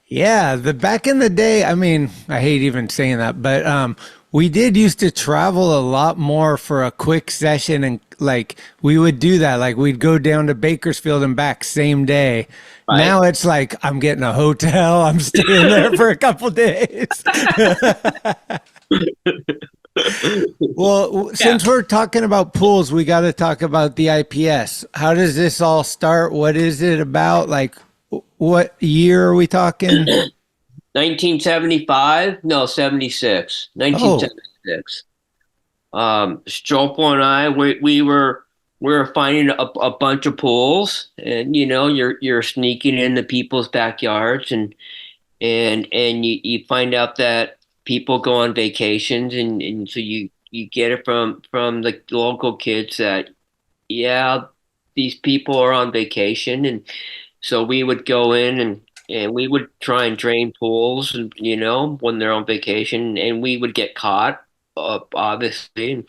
Yeah, back in the day, I mean, I hate even saying that, but we did used to travel a lot more for a quick session, and like we would do that. Like we'd go down to Bakersfield and back same day. Right. Now it's like I'm getting a hotel. I'm staying there for a couple days. Well, since we're talking about pools, we got to talk about the IPS. How does this all start? What is it about? Like, what year are we talking? 1975? No, 76. 1976. Strople and I, we were finding a bunch of pools, and you're sneaking into people's backyards, and you find out that people go on vacations, and so you get it from the local kids that these people are on vacation, and so we would go in and we would try and drain pools, and when they're on vacation, and we would get caught, obviously. And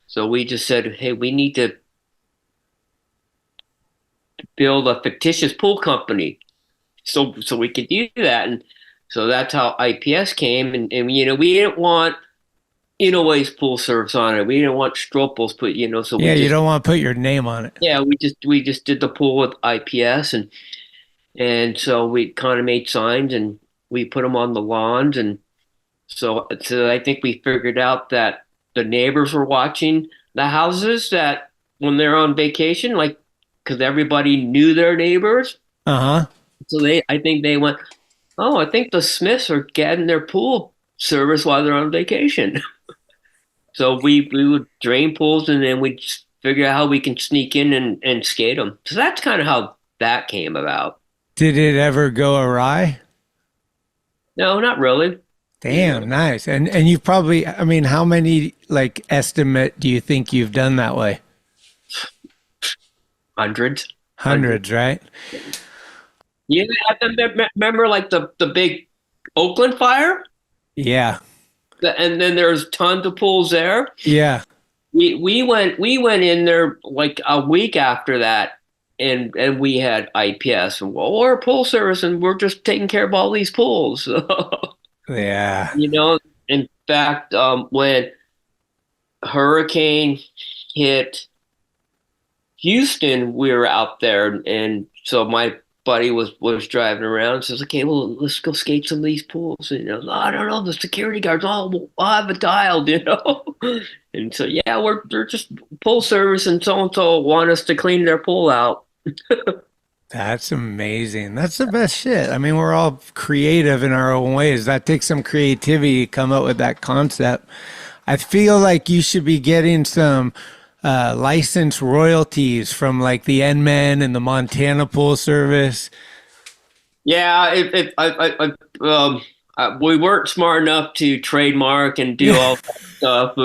so we just said, hey, we need to build a fictitious pool company, so we could do that. And so that's how IPS came. And we didn't want Inouye's Pool Service on it. We didn't want Strople's put, so you don't want to put your name on it. Yeah, we just did the pool with IPS, and so we kind of made signs, and we put them on the lawns. And so I think we figured out that the neighbors were watching the houses that when they're on vacation, like, because everybody knew their neighbors. Uh-huh. So I think they went, Oh, I think the Smiths are getting their pool service while they're on vacation. So we would drain pools and then we'd figure out how we can sneak in and skate them. So that's kind of how that came about. Did it ever go awry? No, not really. Damn, nice. And you probably, I mean, how many like estimate do you think you've done that way? Hundreds. Hundreds, right? Yeah, remember like the big Oakland fire? Yeah. And then there's tons of pools there. Yeah. We went in there like a week after that, and we had IPS and well, we're a pool service and we're just taking care of all these pools. Yeah. You know, in fact, when hurricane hit Houston, we were out there, and so my buddy was driving around and says, okay, well, let's go skate some of these pools. And, you know, I don't know, the security guards, I'll have it dialed, you know. And so, yeah, they're just pool service, and so want us to clean their pool out. That's amazing. That's the best shit. I mean, we're all creative in our own ways. That takes some creativity to come up with that concept. I feel like you should be getting some license royalties from like the N-Men and the Montana Pool Service. Yeah, we weren't smart enough to trademark and do all that stuff.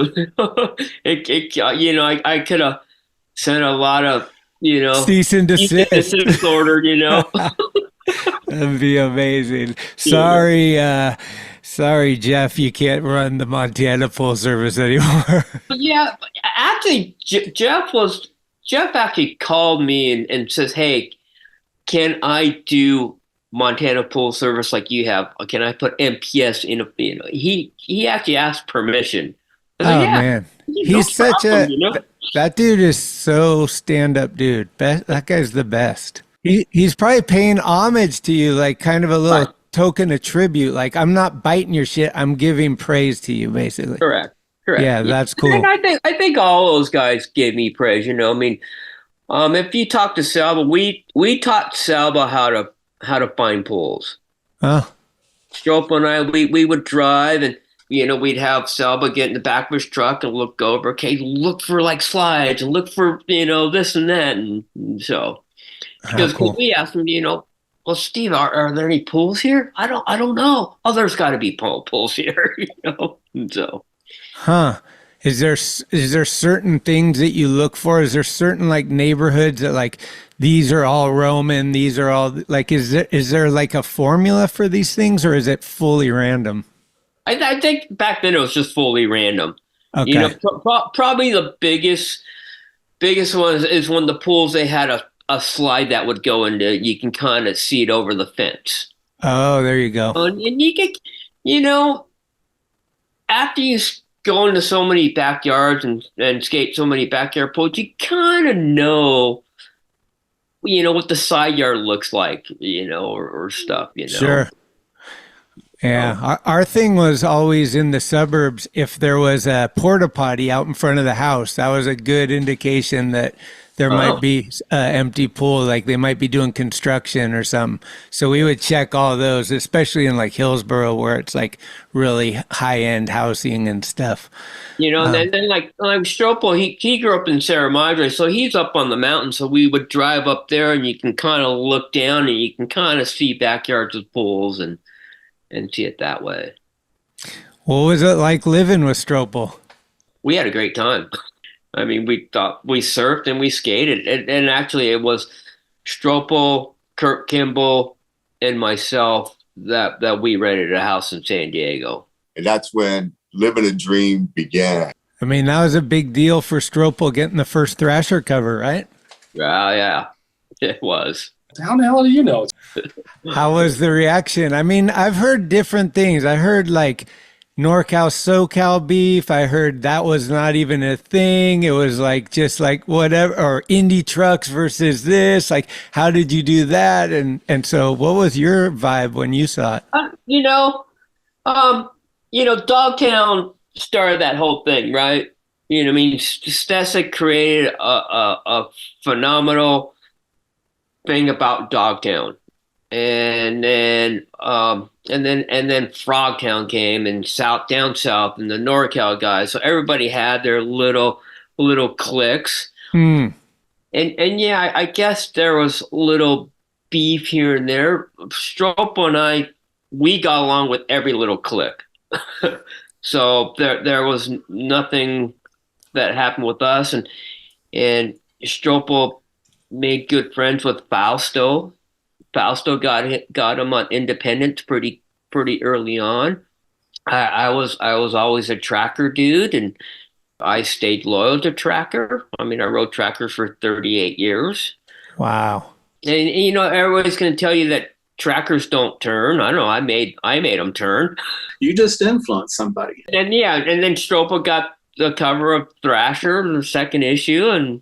You know, I could have sent a lot of, you know, cease and desist order, you know. That'd be amazing. Sorry, Jeff, you can't run the Montana Pool Service anymore. Yeah, actually, Jeff actually called me and says, "Hey, can I do Montana Pool Service like you have? Can I put MPS in a?" You know, he actually asked permission. I was like, yeah, man, no he's such problem, you know? That dude is so stand-up, dude. That guy's the best. He's probably paying homage to you, like kind of a little token of tribute. Like, I'm not biting your shit, I'm giving praise to you, basically. Correct. Yeah, that's cool. And I think all those guys gave me praise. You know, I mean, if you talk to Salba, we taught Salba how to find pools. Huh? Strople and I, we would drive, and you know, we'd have Salba get in the back of his truck and look over. Okay, look for like slides and look for, you know, this and that, and so because we asked him, you know, well, Steve, are there any pools here? I don't know. Oh, there's got to be pools here, you know. And so, is there certain things that you look for? Is there certain like neighborhoods that like these are all Roman, these are all like, is there like a formula for these things, or is it fully random? I think back then it was just fully random. Okay. You know, probably the biggest one is when the pools, they had a slide that would go into, you can kind of see it over the fence. Oh, there you go. And you get, you know, after you go into so many backyards and skate so many backyard pools, you kind of know, you know, what the side yard looks like, you know, or stuff, you know. Sure. Yeah, our thing was always in the suburbs. If there was a porta potty out in front of the house, that was a good indication that there might be an empty pool, like they might be doing construction or something. So we would check all those, especially in like Hillsborough, where it's like really high-end housing and stuff. You know, and then like Strople, he grew up in Sierra Madre, so he's up on the mountain. So we would drive up there, and you can kind of look down, and you can kind of see backyards with pools and see it that way. What was it like living with Strople? We had a great time. I mean, we surfed and we skated. And actually, it was Strople, Kurt Kimball, and myself that we rented a house in San Diego. And that's when living a dream began. I mean, that was a big deal for Strople getting the first Thrasher cover, right? Yeah, it was. How the hell do you know? How was the reaction? I mean, I've heard different things. I heard like NorCal, SoCal beef. I heard that was not even a thing. It was like just like whatever, or indie trucks versus this. Like, how did you do that? And so, what was your vibe when you saw it? Dogtown started that whole thing, right? You know, I mean, Stesic created a phenomenal thing about Dogtown. and then Frogtown came, and down south, and the NorCal guys. So everybody had their little cliques. And yeah, I guess there was little beef here and there. Strople and I, we got along with every little clique. So there was nothing that happened with us, and Strople made good friends with Fausto. Fausto got him on independence pretty early on. I was always a tracker dude, and I stayed loyal to tracker. I mean, I rode trackers for 38 years. Wow. And you know, everybody's going to tell you that trackers don't turn. I don't know. I made them turn. You just influenced somebody. And yeah, and then Strople got the cover of Thrasher, the second issue, and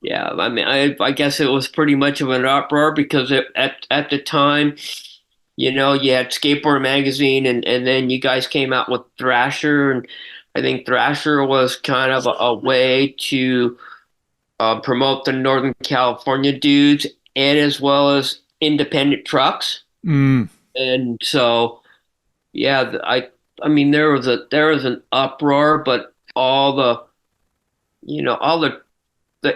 yeah, I mean, I guess it was pretty much of an uproar because at the time, you know, you had Skateboard Magazine, and then you guys came out with Thrasher, and I think Thrasher was kind of a way to promote the Northern California dudes, and as well as independent trucks. And so, yeah, I mean, there was an uproar, but all the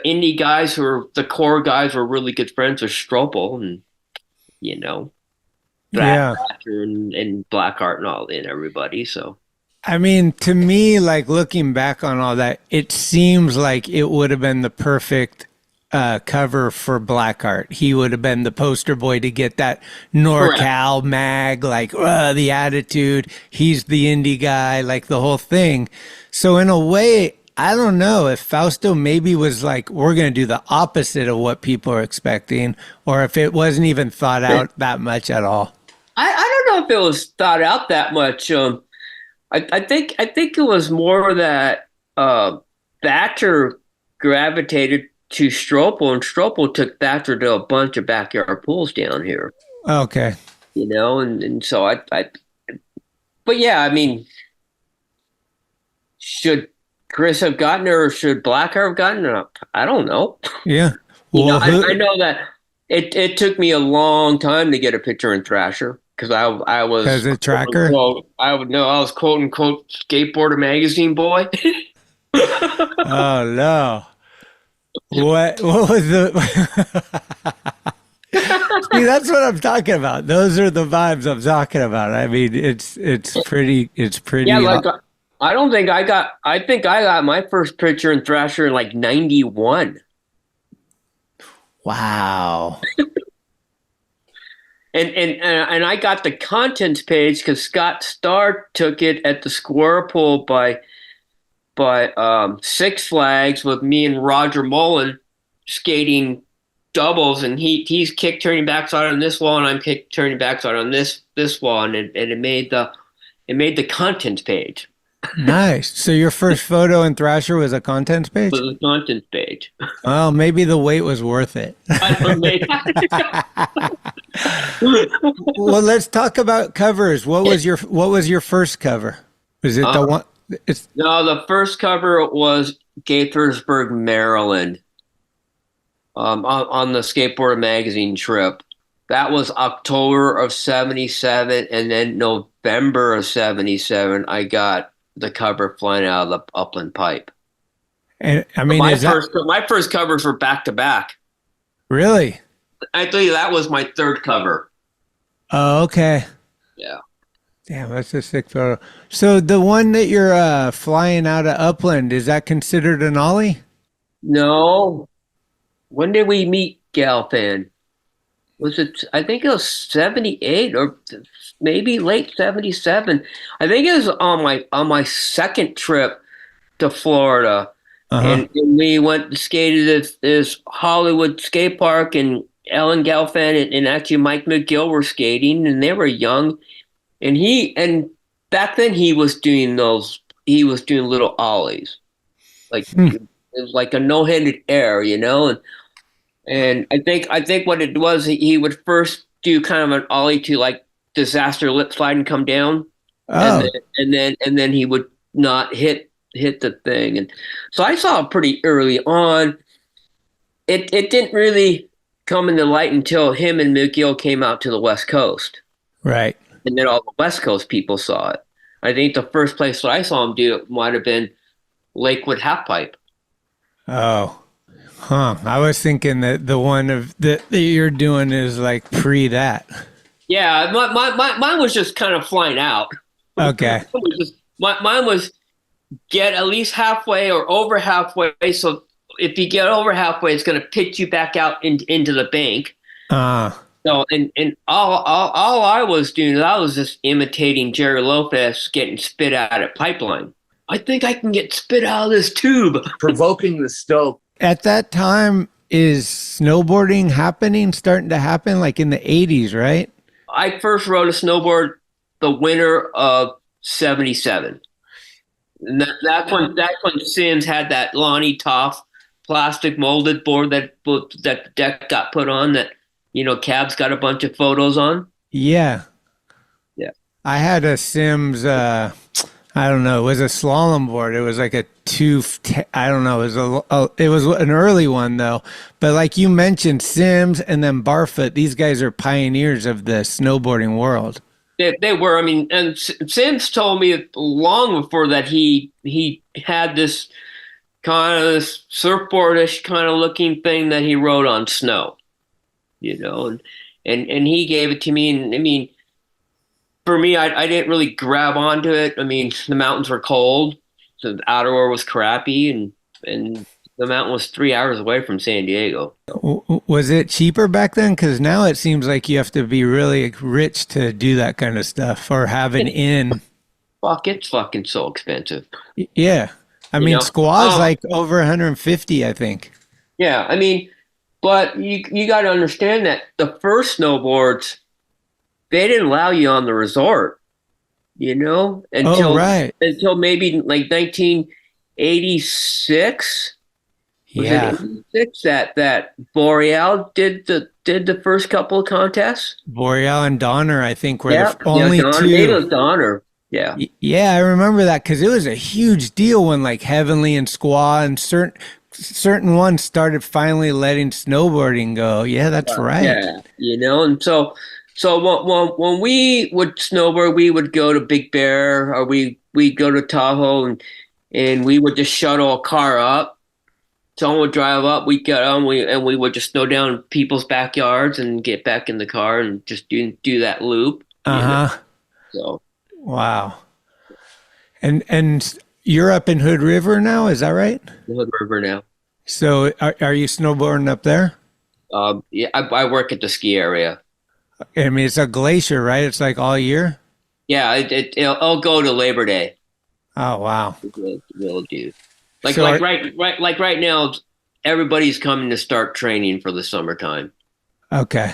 indie guys the core guys were really good friends with Strople, and you know, Thrasher and Blackheart and all, and everybody. So I mean, to me, like looking back on all that, it seems like it would have been the perfect cover for Blackheart. He would have been the poster boy to get that NorCal mag, like the attitude. He's the indie guy, like the whole thing. So in a way, I don't know if Fausto maybe was like, we're going to do the opposite of what people are expecting, or if it wasn't even thought out that much at all. I don't know if it was thought out that much. I think it was more that Thatcher gravitated to Strople, and Strople took Thatcher to a bunch of backyard pools down here. Okay. You know, and so but yeah, I mean, should Chris have gotten her, or should Blackheart have gotten her? I don't know. Yeah. Well, I know that it took me a long time to get a picture in Thrasher, because I was as a tracker. I was quote unquote Skateboarder Magazine boy. Oh no! What was the? See, that's what I'm talking about. Those are the vibes I'm talking about. I mean, it's pretty. Yeah, like I think I got my first picture in Thrasher in like 91. Wow. And I got the contents page because Scott Starr took it at the Square Pool by Six Flags with me and Roger Mullen skating doubles, and he's kick turning backside on this wall, and I'm kick turning backside on this wall, and it made the contents page. Nice. So your first photo in Thrasher was a contents page? It was a contents page. Well, maybe the wait was worth it. Well, let's talk about covers. What was your first cover? Was it the one? No, the first cover was Gaithersburg, Maryland, on the Skateboard Magazine trip. That was October of 77, and then November of 77, I got the cover flying out of the Upland Pipe. And I mean, my first covers were back to back. Really? I tell you, that was my third cover. Oh, okay. Yeah. Damn, that's a sick photo. So the one that you're flying out of Upland, is that considered an Ollie? No. When did we meet, Galfan? Was it? I think it was 78 or maybe late 77. I think it was on my second trip to Florida, and we went and skated at this Hollywood skate park, and Ellen Galfan and actually Mike McGill were skating, and they were young, and back then he was doing little ollies, like it was like a no-handed air, you know, and I think what it was, he would first do kind of an ollie to like disaster lip slide and come down, and then he would not hit the thing, and so I saw it pretty early on. It didn't really coming to light until him and Mukio came out to the West Coast. Right. And then all the West Coast people saw it. I think the first place that I saw him do it might have been Lakewood Halfpipe. Oh. Huh. I was thinking that the one that you're doing is like pre that. Yeah, mine was just kind of flying out. Okay. Mine was get at least halfway or over halfway. So if you get over halfway, it's going to pitch you back out into the bank. So and all I was doing, I was just imitating Jerry Lopez getting spit out at pipeline. I think I can get spit out of this tube. Provoking the stope. At that time, is snowboarding starting to happen like in the 80s, right? I first rode a snowboard the winter of 77. And that's when Sims had that Lonnie Toff plastic molded board that the deck got put on that, Cab's got a bunch of photos on. Yeah. Yeah. I had a Sims, I don't know, it was a slalom board. It was like a I don't know, it was an early one though. But like you mentioned, Sims and then Barfoot, these guys are pioneers of the snowboarding world. They were. I mean, and Sims told me long before that he had this kind of surfboardish kind of looking thing that he rode on snow, and he gave it to me. And I mean, for me, I didn't really grab onto it. I mean, the mountains were cold, so the outerwear was crappy, and the mountain was 3 hours away from San Diego. Was it cheaper back then? Because now it seems like you have to be really rich to do that kind of stuff or have an in. Fuck, it's fucking so expensive. Yeah. I mean, Squaw's like over 150, I think. Yeah, I mean, but you got to understand that the first snowboards, they didn't allow you on the resort, until maybe like 1986. Yeah. Was it 86 that Boreal did the first couple of contests? Boreal and Donner, I think, were the only two. Donner. Yeah. Yeah, I remember that because it was a huge deal when like Heavenly and Squaw and certain ones started finally letting snowboarding go. Yeah, that's right. Yeah, and so when we would snowboard, we would go to Big Bear or we'd go to Tahoe and we would just shuttle a car up. Someone would drive up, we'd get on, we would just snow down people's backyards and get back in the car and just do that loop. So. Wow. And you're up in Hood River now, is that right? Hood River now. So are you snowboarding up there? Yeah, I work at the ski area. I mean, it's a glacier, right? It's like all year? Yeah, it'll go to Labor Day. Oh, wow. It'll do. Right now, everybody's coming to start training for the summertime. Okay.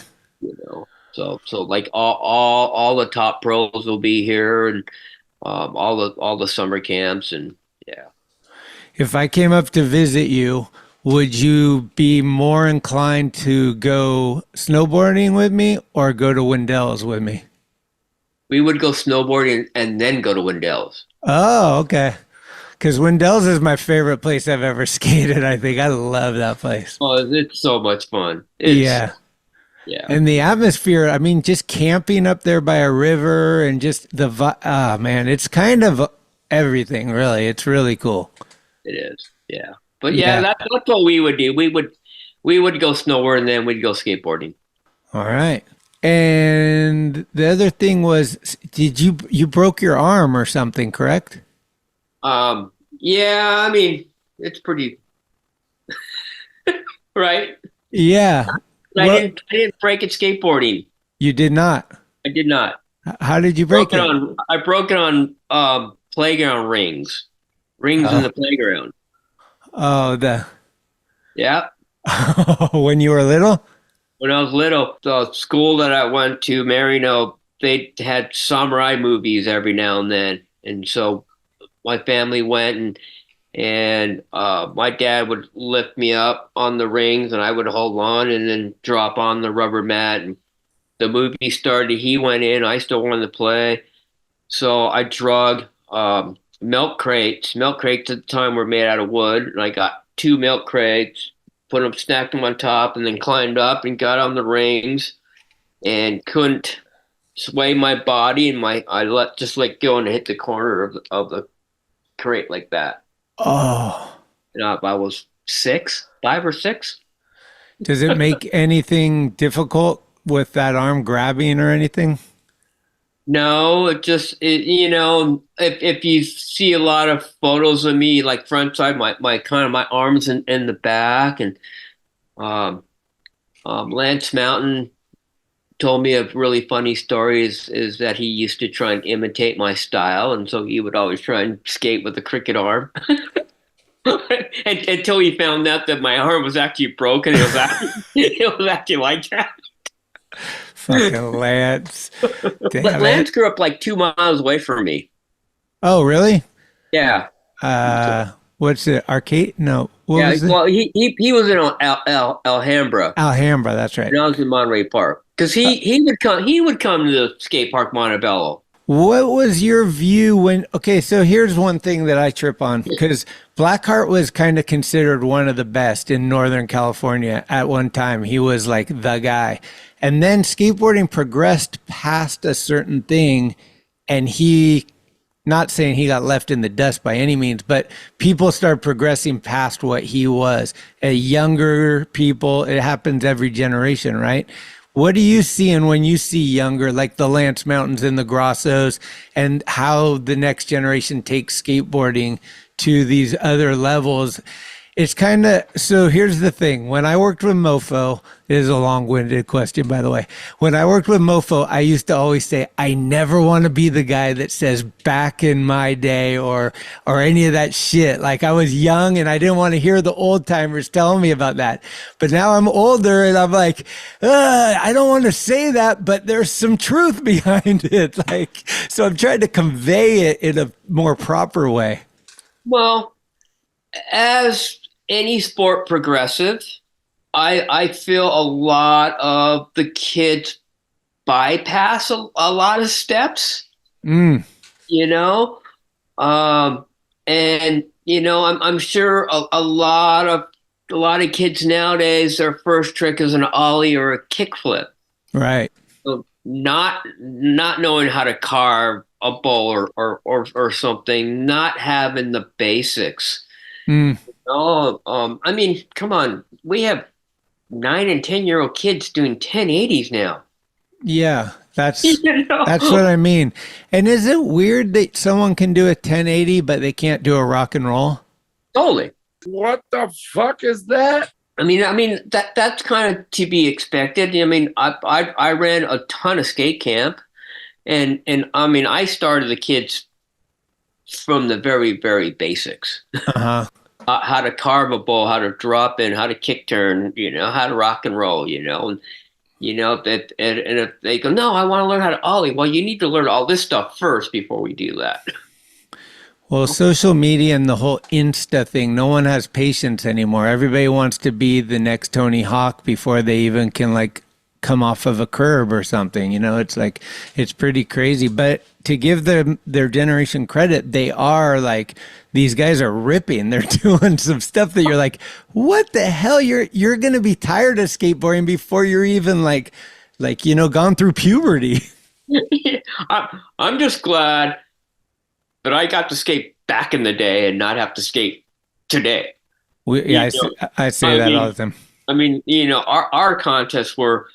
So like all the top pros will be here and all the summer camps and yeah. If I came up to visit you, would you be more inclined to go snowboarding with me or go to Wendell's with me? We would go snowboarding and then go to Wendell's. Oh, okay. Because Wendell's is my favorite place I've ever skated, I think. I love that place. Oh, it's so much fun. Yeah. And the atmosphere, I mean, just camping up there by a river and just man, it's kind of everything, really. It's really cool. It is, yeah. But that's what we would do. We would go snowboarding and then we'd go skateboarding. All right. And the other thing was, you broke your arm or something, correct? Yeah, I mean, it's pretty right. Yeah. I didn't break it skateboarding. You did not? I did not. How did you break it? I broke it on playground rings. Rings in the playground. Oh, yeah. When you were little? When I was little, the school that I went to, Marino, they had samurai movies every now and then. And so my family went and my dad would lift me up on the rings and I would hold on and then drop on the rubber mat. And the movie started, he went in, I still wanted to play. So I drug milk crates. Milk crates at the time were made out of wood. And I got 2 milk crates, put them, stacked them on top, and then climbed up and got on the rings, and couldn't sway my body, and I let go and hit the corner of the crate like that. Oh. And I was 5 or 6. Does it make anything difficult with that arm grabbing or anything? No, if you see a lot of photos of me, like front side, my arms in the back, and Lance Mountain told me a really funny story is that he used to try and imitate my style, and so he would always try and skate with a cricket arm. Until he found out that my arm was actually broken. It was actually like that. Fucking Lance. Damn Lance it. grew up like 2 miles away from me. Oh, really? Yeah. What's it? Arcade? No. What was it? Well, he was in Alhambra. Alhambra, that's right. And I was in Monterey Park. Because he would come to the skate park Montebello. What was your view okay, so here's one thing that I trip on, because Blackheart was kind of considered one of the best in Northern California at one time. He was like the guy. And then skateboarding progressed past a certain thing, and not saying he got left in the dust by any means, but people started progressing past what he was. Younger people, it happens every generation, right? What do you see, and when you see younger, like the Lance Mountains and the Grossos, and how the next generation takes skateboarding to these other levels? It's kind of, so here's the thing. When I worked with Mofo, this is a long-winded question, by the way. When I worked with Mofo, I used to always say, I never want to be the guy that says back in my day or any of that shit. Like, I was young and I didn't want to hear the old timers telling me about that. But now I'm older and I'm like, I don't want to say that, but there's some truth behind it. Like, so I'm trying to convey it in a more proper way. Well, as any sport progressive, I feel a lot of the kids bypass a lot of steps. And I'm sure a lot of kids nowadays, their first trick is an ollie or a kickflip. Right. So not knowing how to carve a bowl or something, not having the basics. I mean, come on. We have 9 and 10-year-old kids doing 1080s now. Yeah, that's what I mean. And is it weird that someone can do a 1080 but they can't do a rock and roll? Totally. What the fuck is that? I mean that's kind of to be expected. I mean, I ran a ton of skate camp, and I mean, I started the kids from the very, very basics. How to carve a bowl, how to drop in, how to kick turn, how to rock and roll, and if they go, no, I want to learn how to ollie. Well, you need to learn all this stuff first before we do that. Well, social media and the whole Insta thing, no one has patience anymore. Everybody wants to be the next Tony Hawk before they even can like come off of a curb or something. It's like, it's pretty crazy. But to give them their generation credit, they are like, these guys are ripping. They're doing some stuff that you're like, what the hell? You're going to be tired of skateboarding before you're even gone through puberty. I'm just glad that I got to skate back in the day and not have to skate today. I say that all the time. I mean, our contests were,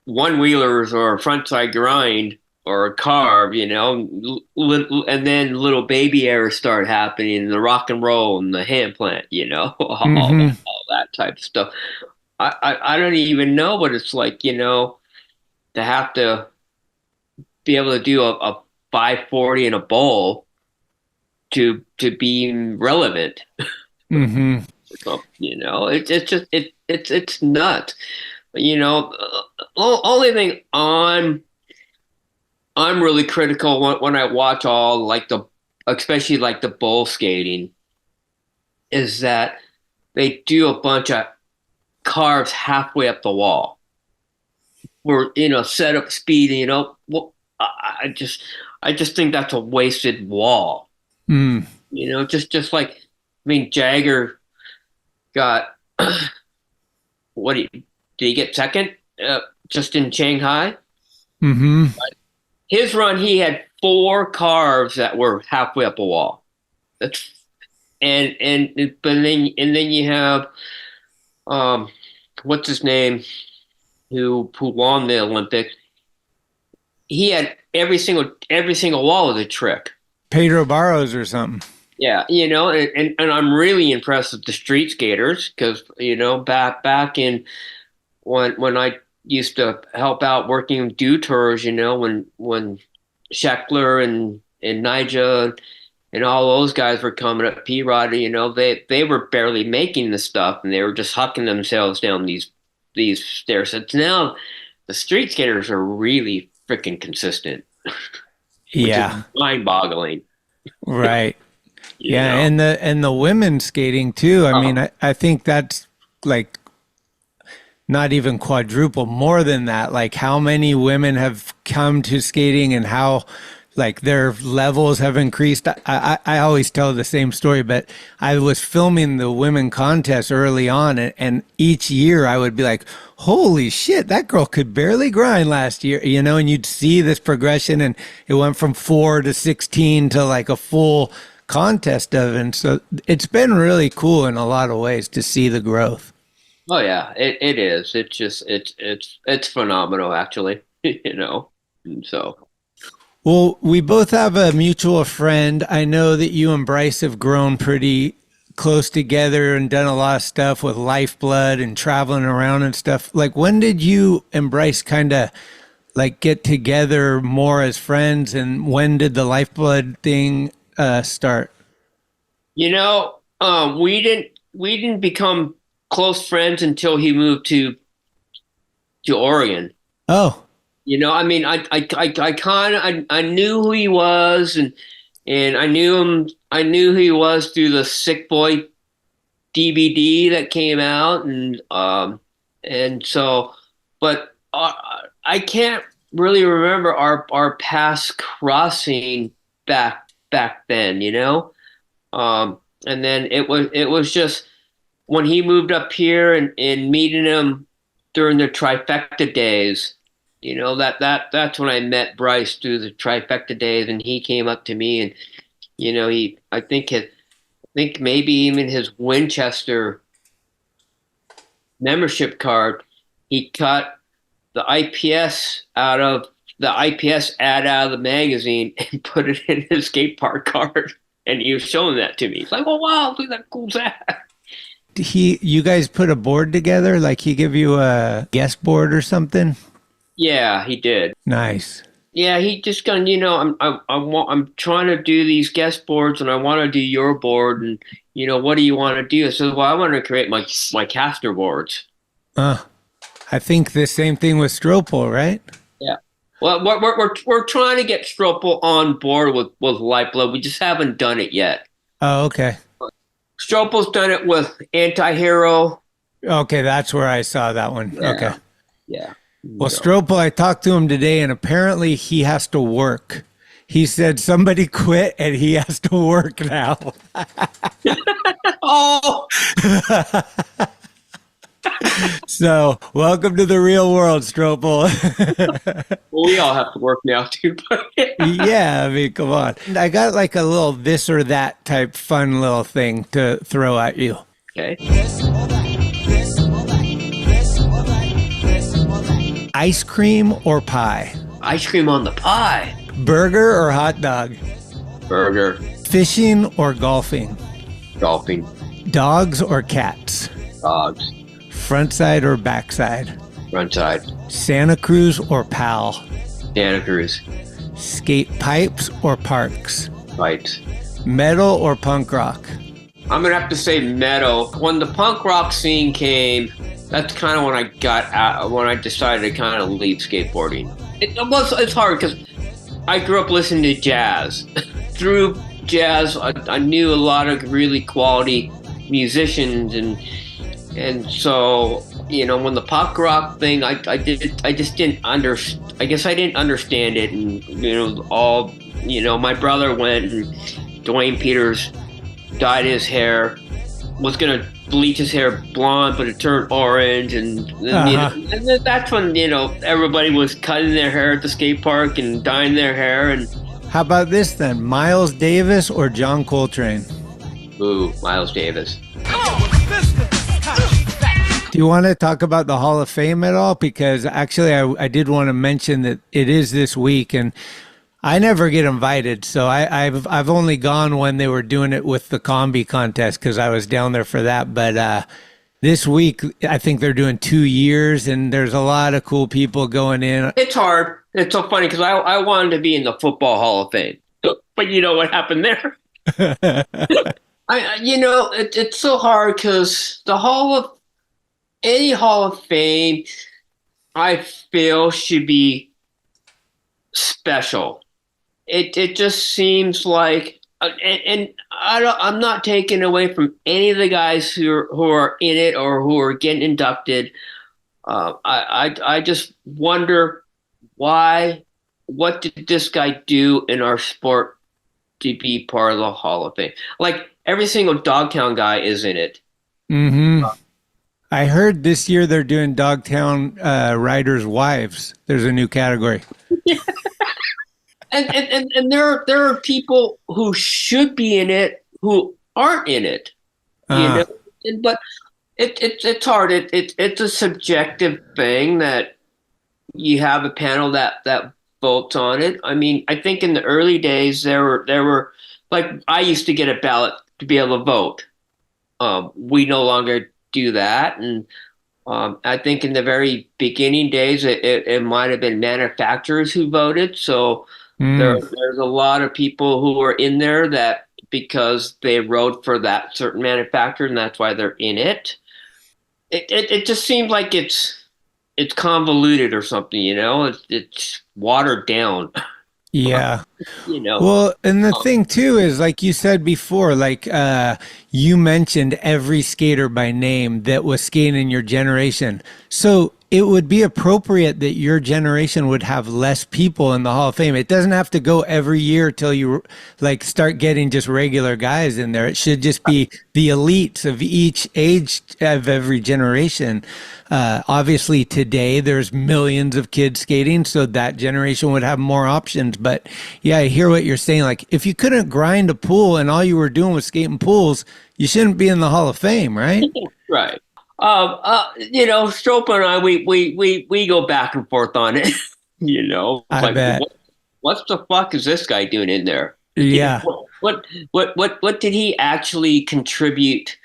one wheelers or a front side grind or a carve, and then little baby errors start happening, the rock and roll and the hand plant, all that type of stuff. I don't even know what it's like, to have to be able to do a 540 in a bowl to be relevant. So, it's nuts. Only thing I'm really critical when I watch all especially the bowl skating, is that they do a bunch of carves halfway up the wall. Where set up speed. I just think that's a wasted wall. Just like, Jagger got did he get second? Just in Shanghai. Mm-hmm. His run, he had 4 cars that were halfway up a wall. But then you have what's his name, who won the Olympics. He had every single wall was a trick. Pedro Barros or something. Yeah, and I'm really impressed with the street skaters because back in when I used to help out working dew tours, when Scheckler and Nigel and all those guys were coming up, P-Rod, they were barely making the stuff and they were just hucking themselves down these stairs. So now the street skaters are really freaking consistent. Yeah. Mind-boggling. Right. Yeah, know? and the women skating too. I mean, I think that's like not even quadruple, more than that. Like how many women have come to skating and how like their levels have increased. I always tell the same story, but I was filming the women contest early on, and each year I would be like, holy shit, that girl could barely grind last year, and you'd see this progression, and it went from 4 to 16 to like a full contest of it. And so it's been really cool in a lot of ways to see the growth. Oh yeah, it is. It's just it's phenomenal actually, And so. Well, we both have a mutual friend. I know that you and Bryce have grown pretty close together and done a lot of stuff with Lifeblood and traveling around and stuff. Like, when did you and Bryce kind of like get together more as friends, and when did the Lifeblood thing start? We didn't become close friends until he moved to Oregon. Oh. I mean, I knew who he was, and I knew who he was through the Sick Boy DVD that came out, and so, but I can't really remember our paths crossing back then, and then it was just when he moved up here and meeting him during the Trifecta days. That's when I met Bryce through the Trifecta days, and he came up to me, and I think maybe even his Winchester membership card, he cut the IPS ad out of the magazine and put it in his skate park card, and he was showing that to me. He's like, "Oh wow, look at that cool that." You guys put a board together? Like he give you a guest board or something? Yeah, he did. Nice. Yeah, he just gone. I'm trying to do these guest boards, and I want to do your board, and what do you want to do? So, well, I want to create my caster boards. I think the same thing with Strople, right? Yeah. Well, we're trying to get Strople on board with Lifeblood. We just haven't done it yet. Oh, okay. Strople's done it with Anti-Hero. Okay, that's where I saw that one. Yeah. Okay. Yeah. Well, Strople, I talked to him today, and apparently he has to work. He said somebody quit, and he has to work now. Oh! So, welcome to the real world, Strople. Well, we all have to work now, too. Yeah, I mean, come on. I got like a little this or that type fun little thing to throw at you. Okay. Ice cream or pie? Ice cream on the pie. Burger or hot dog? Burger. Fishing or golfing? Golfing. Dogs or cats? Dogs. Front side or back side? Front side. Santa Cruz or Pal? Santa Cruz. Skate pipes or parks? Pipes. Metal or punk rock? I'm going to have to say metal. When the punk rock scene came, that's kind of when I got out, when I decided to kind of leave skateboarding. It's hard because I grew up listening to jazz. Through jazz, I knew a lot of really quality musicians, and so when the punk rock thing, I just didn't I guess I didn't understand it, and my brother went, and Dwayne Peters dyed his hair was gonna bleach his hair blonde, but it turned orange, and you know, and then that's when everybody was cutting their hair at the skate park and dyeing their hair. And how about this then? Miles Davis or John Coltrane? Ooh, Miles Davis. Do you want to talk about the Hall of Fame at all? Because actually, I did want to mention that it is this week, and I never get invited, so I've only gone when they were doing it with the combi contest because I was down there for that. But this week, I think they're doing 2 years, and there's a lot of cool people going in. It's hard. It's so funny because I wanted to be in the Football Hall of Fame, but you know what happened there? It's so hard because any Hall of Fame, I feel, should be special. It just seems like, and I'm not taking away from any of the guys who are in it or who are getting inducted. I just wonder what did this guy do in our sport to be part of the Hall of Fame? Like every single Dogtown guy is in it. Mm-hmm. I heard this year they're doing Dogtown riders' wives. There's a new category. And there are people who should be in it who aren't in it, but it's hard. It's a subjective thing that you have a panel that votes on it. I mean, I think in the early days there were like I used to get a ballot to be able to vote. We no longer do that, and I think in the very beginning days it might have been manufacturers who voted. So. There's a lot of people who are in there that because they rode for that certain manufacturer and that's why they're in it. It just seems like it's convoluted or something, it's watered down. Yeah. Well, and the thing too is like you said before, like you mentioned every skater by name that was skating in your generation. So it would be appropriate that your generation would have less people in the Hall of Fame. It doesn't have to go every year till you like start getting just regular guys in there. It should just be the elites of each age of every generation. Obviously today there's millions of kids skating, so that generation would have more options. But yeah, I hear what you're saying. Like if you couldn't grind a pool and all you were doing was skating pools, you shouldn't be in the Hall of Fame, right? Right. Strople and I, we go back and forth on it. I bet. What the fuck is this guy doing in there? Yeah. What did he actually contribute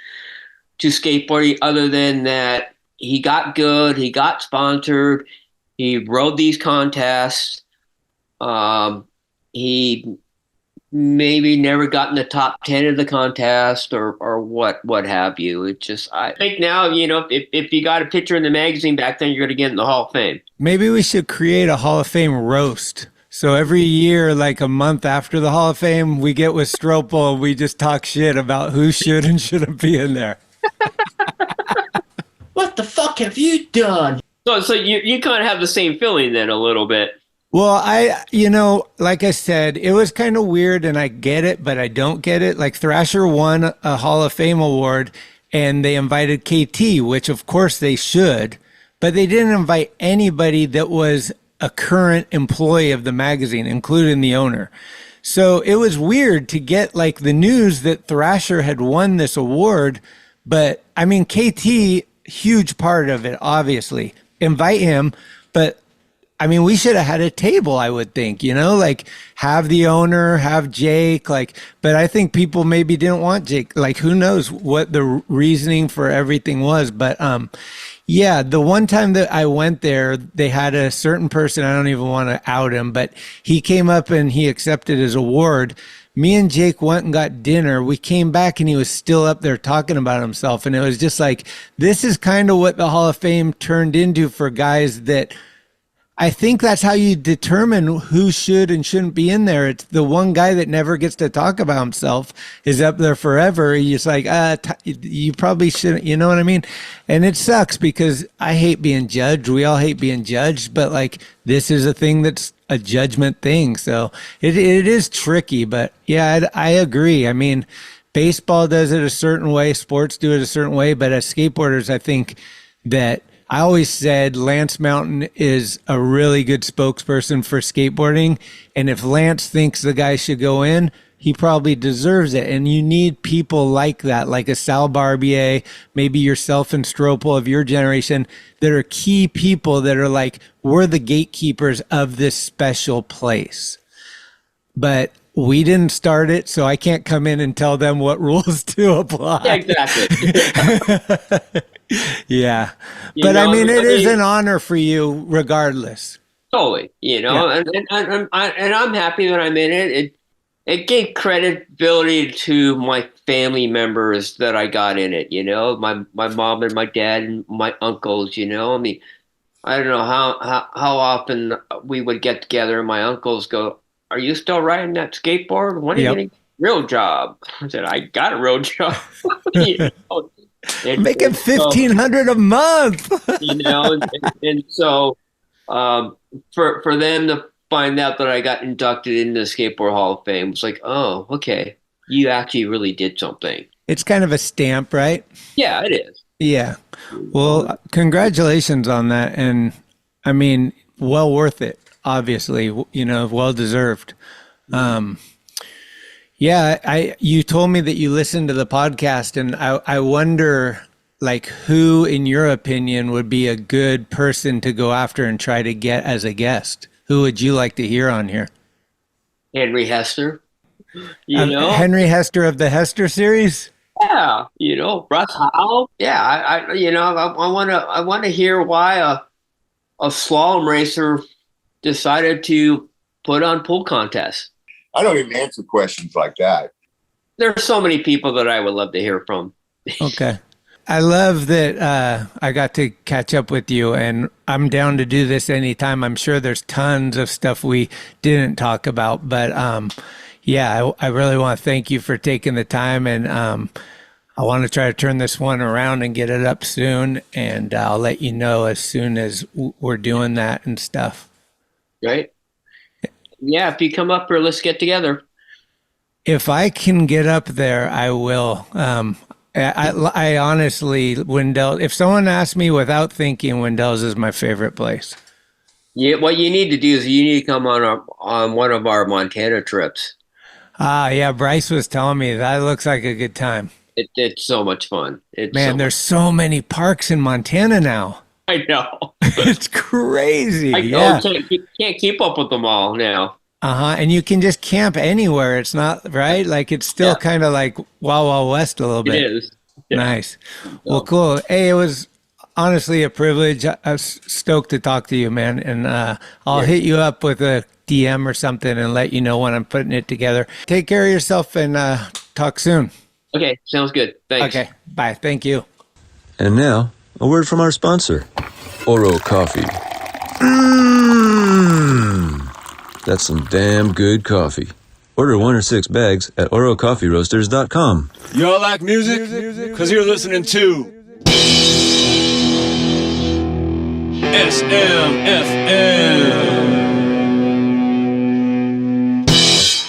to skateboarding other than that he got good, he got sponsored, he rode these contests, he maybe never got in the top 10 of the contest or what have you. It just, I think now, if you got a picture in the magazine back then, you're going to get in the Hall of Fame. Maybe we should create a Hall of Fame roast. So every year, like a month after the Hall of Fame, we get with Strople and we just talk shit about who should and shouldn't be in there. What the fuck have you done? So you kind of have the same feeling then a little bit. Well, like I said, it was kind of weird and I get it, but I don't get it. Like Thrasher won a Hall of Fame award and they invited KT, which of course they should, but they didn't invite anybody that was a current employee of the magazine, including the owner. So it was weird to get like the news that Thrasher had won this award, but I mean, KT, huge part of it, obviously. Invite him, but I mean, we should have had a table, I would think, like have the owner, have Jake, but I think people maybe didn't want Jake. Like, who knows what the reasoning for everything was. But yeah, the one time that I went there, they had a certain person, I don't even want to out him, but he came up and he accepted his award. Me and Jake went and got dinner. We came back and he was still up there talking about himself. And it was just like, this is kind of what the Hall of Fame turned into for guys that I think that's how you determine who should and shouldn't be in there. It's the one guy that never gets to talk about himself is up there forever. You're just like, you probably shouldn't, you know what I mean? And it sucks because I hate being judged. We all hate being judged, but like this is a thing that's a judgment thing. So it is tricky, but yeah, I agree. I mean, baseball does it a certain way, sports do it a certain way, but as skateboarders, I think that I always said Lance Mountain is a really good spokesperson for skateboarding. And if Lance thinks the guy should go in, he probably deserves it. And you need people like that, like a Salba, maybe yourself and Strople of your generation, that are key people that are like, we're the gatekeepers of this special place. But we didn't start it, so I can't come in and tell them what rules to apply. Yeah, exactly. Yeah. But I mean, it is an honor for you regardless. Totally. And I'm happy that I'm in it. It gave credibility to my family members that I got in it, my mom and my dad and my uncles, I mean, I don't know how often we would get together and my uncles go, "Are you still riding that skateboard? When are you getting a real job?" I said, "I got a real job." Making $1,500 a month. and so for them to find out that I got inducted into the Skateboard Hall of Fame, it's like, oh, okay, you actually really did something. It's kind of a stamp, right? Yeah, it is. Yeah. Well, congratulations on that. And I mean, well worth it, obviously, well deserved. You told me that you listened to the podcast, and I wonder, like, who, in your opinion, would be a good person to go after and try to get as a guest? Who would you like to hear on here? Henry Hester. Henry Hester of the Hester series? Yeah, Russ Howell. Yeah, I want to hear why a slalom racer decided to put on pool contests. I don't even answer questions like that. There's so many people that I would love to hear from. Okay. I love that I got to catch up with you, and I'm down to do this anytime. I'm sure there's tons of stuff we didn't talk about, but I really want to thank you for taking the time, and I want to try to turn this one around and get it up soon, and I'll let you know as soon as we're doing that and stuff. Right? Yeah, if you come up here, let's get together. If I can get up there, I will. I honestly, Wendell, if someone asked me without thinking, Wendell's is my favorite place. Yeah, what you need to do is you need to come on one of our Montana trips. Yeah, Bryce was telling me that looks like a good time. It's so much fun. There's so many parks in Montana now. I know. It's crazy. Can't keep up with them all now. And you can just camp anywhere. It's not right. Like, it's still kind of like Wild Wild West a little bit. It is. Yeah. Nice. Well, cool. Hey, it was honestly a privilege. I was stoked to talk to you, man. And I'll hit you up with a DM or something and let you know when I'm putting it together. Take care of yourself and talk soon. Okay. Sounds good. Thanks. Okay. Bye. Thank you. And now, a word from our sponsor, Oro Coffee. That's some damn good coffee. Order 1 or 6 bags at orocoffeeroasters.com. Y'all like music? Because you're listening to SMFM.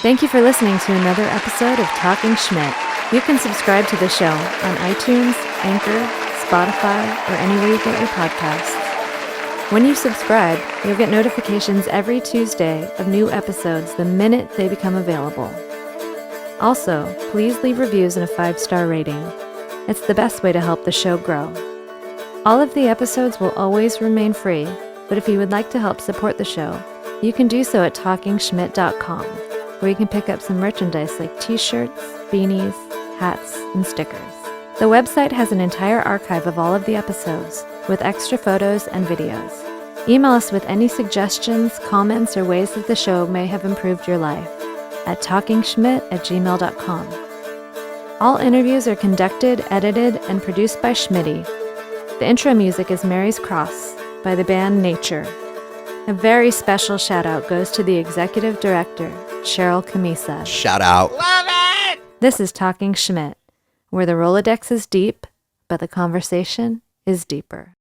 Thank you for listening to another episode of Talkin Schmit. You can subscribe to the show on iTunes, Anchor, Spotify, or anywhere you get your podcasts. When you subscribe, you'll get notifications every Tuesday of new episodes the minute they become available. Also, please leave reviews and a 5-star rating. It's the best way to help the show grow. All of the episodes will always remain free, but if you would like to help support the show, you can do so at TalkinSchmit.com, where you can pick up some merchandise like t-shirts, beanies, hats, and stickers. The website has an entire archive of all of the episodes, with extra photos and videos. Email us with any suggestions, comments, or ways that the show may have improved your life at talkinschmit@gmail.com. All interviews are conducted, edited, and produced by Schmitty. The intro music is Mary's Cross by the band Nature. A very special shout out goes to the executive director, Sharal Camisa. Shout out. Love it! This is Talkin Schmit, where the Rolodex is deep, but the conversation is deeper.